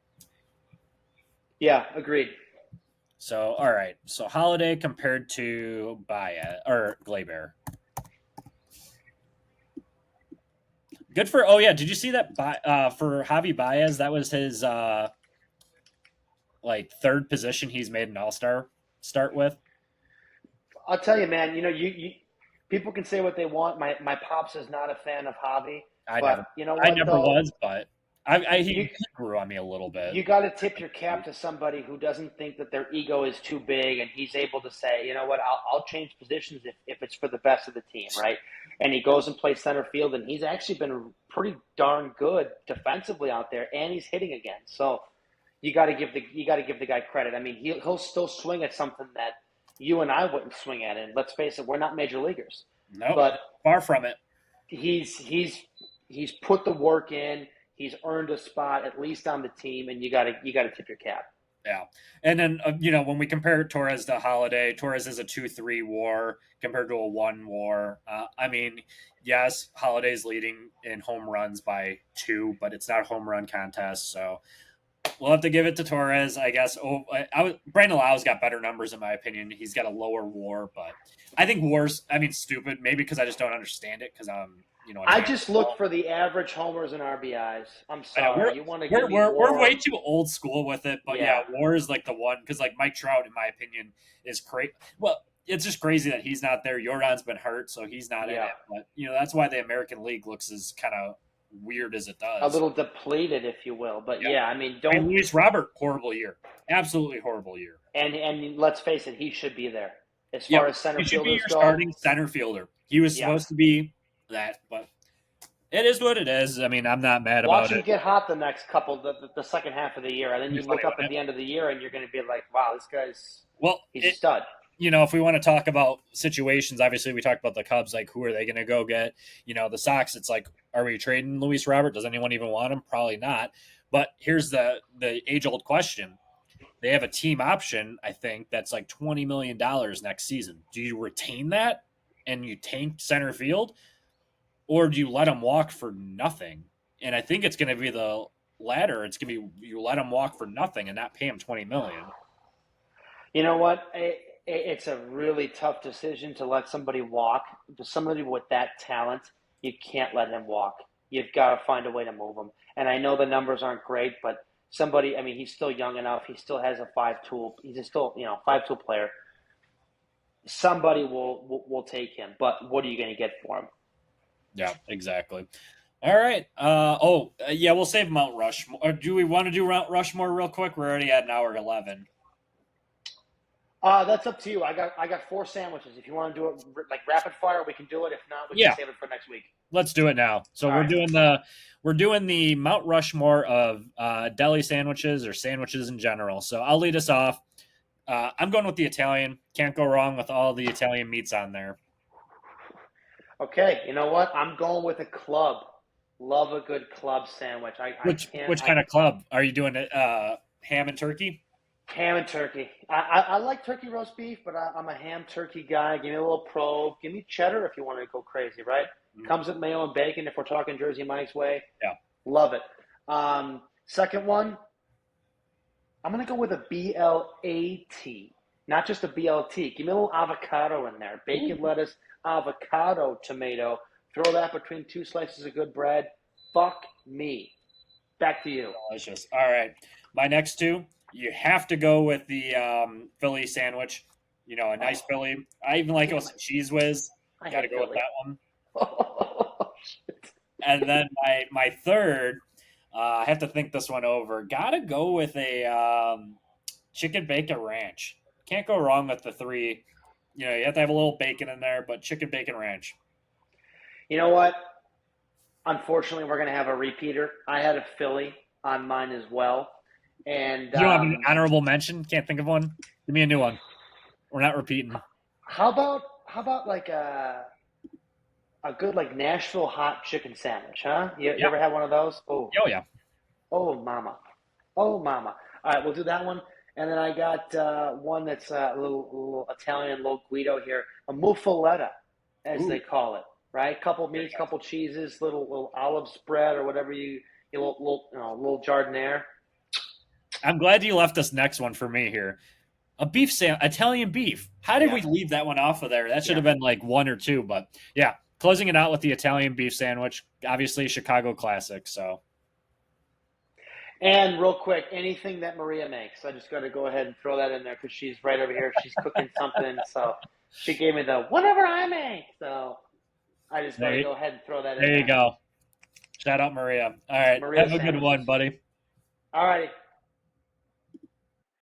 B: Yeah, agreed.
A: So, all right. So, Holiday compared to Baez or Gleyber. Good for. Oh yeah, did you see that? For Javi Baez, that was his third position he's made an All-Star start with.
B: I'll tell you, man. You people can say what they want. My pops is not a fan of Javi.
A: I never was, but he grew on me a little bit.
B: You got to tip your cap to somebody who doesn't think that their ego is too big, and he's able to say, you know what, I'll change positions if it's for the best of the team, right? And he goes and plays center field, and he's actually been pretty darn good defensively out there, and he's hitting again. So you got to give the guy credit. I mean, he'll still swing at something that you and I wouldn't swing at, and let's face it, we're not major leaguers.
A: No,
B: but
A: far from it.
B: He's put the work in. He's earned a spot at least on the team, and you got to tip your cap.
A: Yeah, and then when we compare Torres to Holiday, Torres is a 2-3 WAR compared to a 1 WAR. I mean, yes, Holiday's leading in home runs by 2, but it's not a home run contest, so we'll have to give it to Torres, I guess. Brandon Lau's got better numbers in my opinion. He's got a lower WAR, but I think WAR's, stupid. Maybe because I just don't understand it because I'm,
B: I just look for the average homers and RBIs. I'm sorry, you want to give me
A: we're
B: WAR.
A: way too old school with it, but yeah, WAR is like the one because like Mike Trout, in my opinion, is crazy. Well, it's just crazy that he's not there. Jordan's been hurt, so he's not in it. But that's why the American League looks as kind of weird as it does.
B: A little depleted, if you will. But
A: Luis Robert, horrible year, absolutely horrible year.
B: And let's face it, he should be there as far as center fielders go. He should be your
A: starting center fielder. He was supposed to be that, but it is what it is. I'm not mad about it.
B: Watch him get hot the next the second half of the year, and then you look up at the end of the year, and you're going to be like, "Wow, this guy's he's a stud."
A: If we want to talk about situations, obviously we talked about the Cubs. Like, who are they going to go get? The Sox. It's like, are we trading Luis Robert? Does anyone even want him? Probably not. But here's the age-old question: they have a team option, I think, that's like $20 million next season. Do you retain that and you tank center field? Or do you let him walk for nothing? And I think it's going to be the latter. It's going to be you let him walk for nothing and not pay him $20 million.
B: You know what? It's a really tough decision to let somebody walk. Somebody with that talent, you can't let him walk. You've got to find a way to move him. And I know the numbers aren't great, but somebody, he's still young enough. He still has a 5-tool. He's still, 5-tool player. Somebody will take him, but what are you going to get for him?
A: Yeah, exactly. All right. We'll save Mount Rushmore. Or do we want to do Mount Rushmore real quick? We're already at an hour 11.
B: That's up to you. I got 4 sandwiches. If you want to do it like rapid fire, we can do it. If not, we can save it for next week.
A: Let's do it now. So we're doing the Mount Rushmore of deli sandwiches or sandwiches in general. So I'll lead us off. I'm going with the Italian. Can't go wrong with all the Italian meats on there.
B: Okay, you know what? I'm going with a club. Love a good club sandwich.
A: Which kind of club? Are you doing it? Ham and turkey?
B: Ham and turkey. I like turkey roast beef, but I'm a ham turkey guy. Give me a little probe. Give me cheddar if you want to go crazy, right? Mm-hmm. Comes with mayo and bacon if we're talking Jersey Mike's way.
A: Yeah.
B: Love it. Second one, I'm going to go with a BLAT, not just a BLT. Give me a little avocado in there. Bacon, lettuce, avocado, tomato. Throw that between 2 slices of good bread. Fuck me. Back to you.
A: Delicious. All right. My next 2, you have to go with the Philly sandwich. A nice Philly. I even like it with some cheese whiz. Got to go with that one.
B: Oh, shit.
A: And then my third, I have to think this one over. Got to go with a chicken bacon ranch. Can't go wrong with the 3. You have to have a little bacon in there, but chicken bacon ranch.
B: You know what? Unfortunately, we're going to have a repeater. I had a Philly on mine as well. And
A: you don't have an honorable mention? Can't think of one? Give me a new one. We're not repeating.
B: How about like a good like Nashville hot chicken sandwich, huh? You ever had one of those?
A: Oh yeah.
B: Oh mama. All right, we'll do that one. And then I got one that's a little Italian, little Guido here, a muffaletta, as they call it, right? Couple meats, couple cheeses, little olive spread or whatever little jardiniere.
A: I'm glad you left this next one for me here. A Italian beef. How did we leave that one off of there? That should have been like 1 or 2, but yeah. Closing it out with the Italian beef sandwich, obviously Chicago classic. So,
B: and real quick, anything that Maria makes, I just got to go ahead and throw that in there because she's right over here. She's cooking something, so she gave me the whatever I make. So I just got to go ahead and throw that in there.
A: There you go. Shout out Maria. All right, Maria have a good one, buddy.
B: All righty.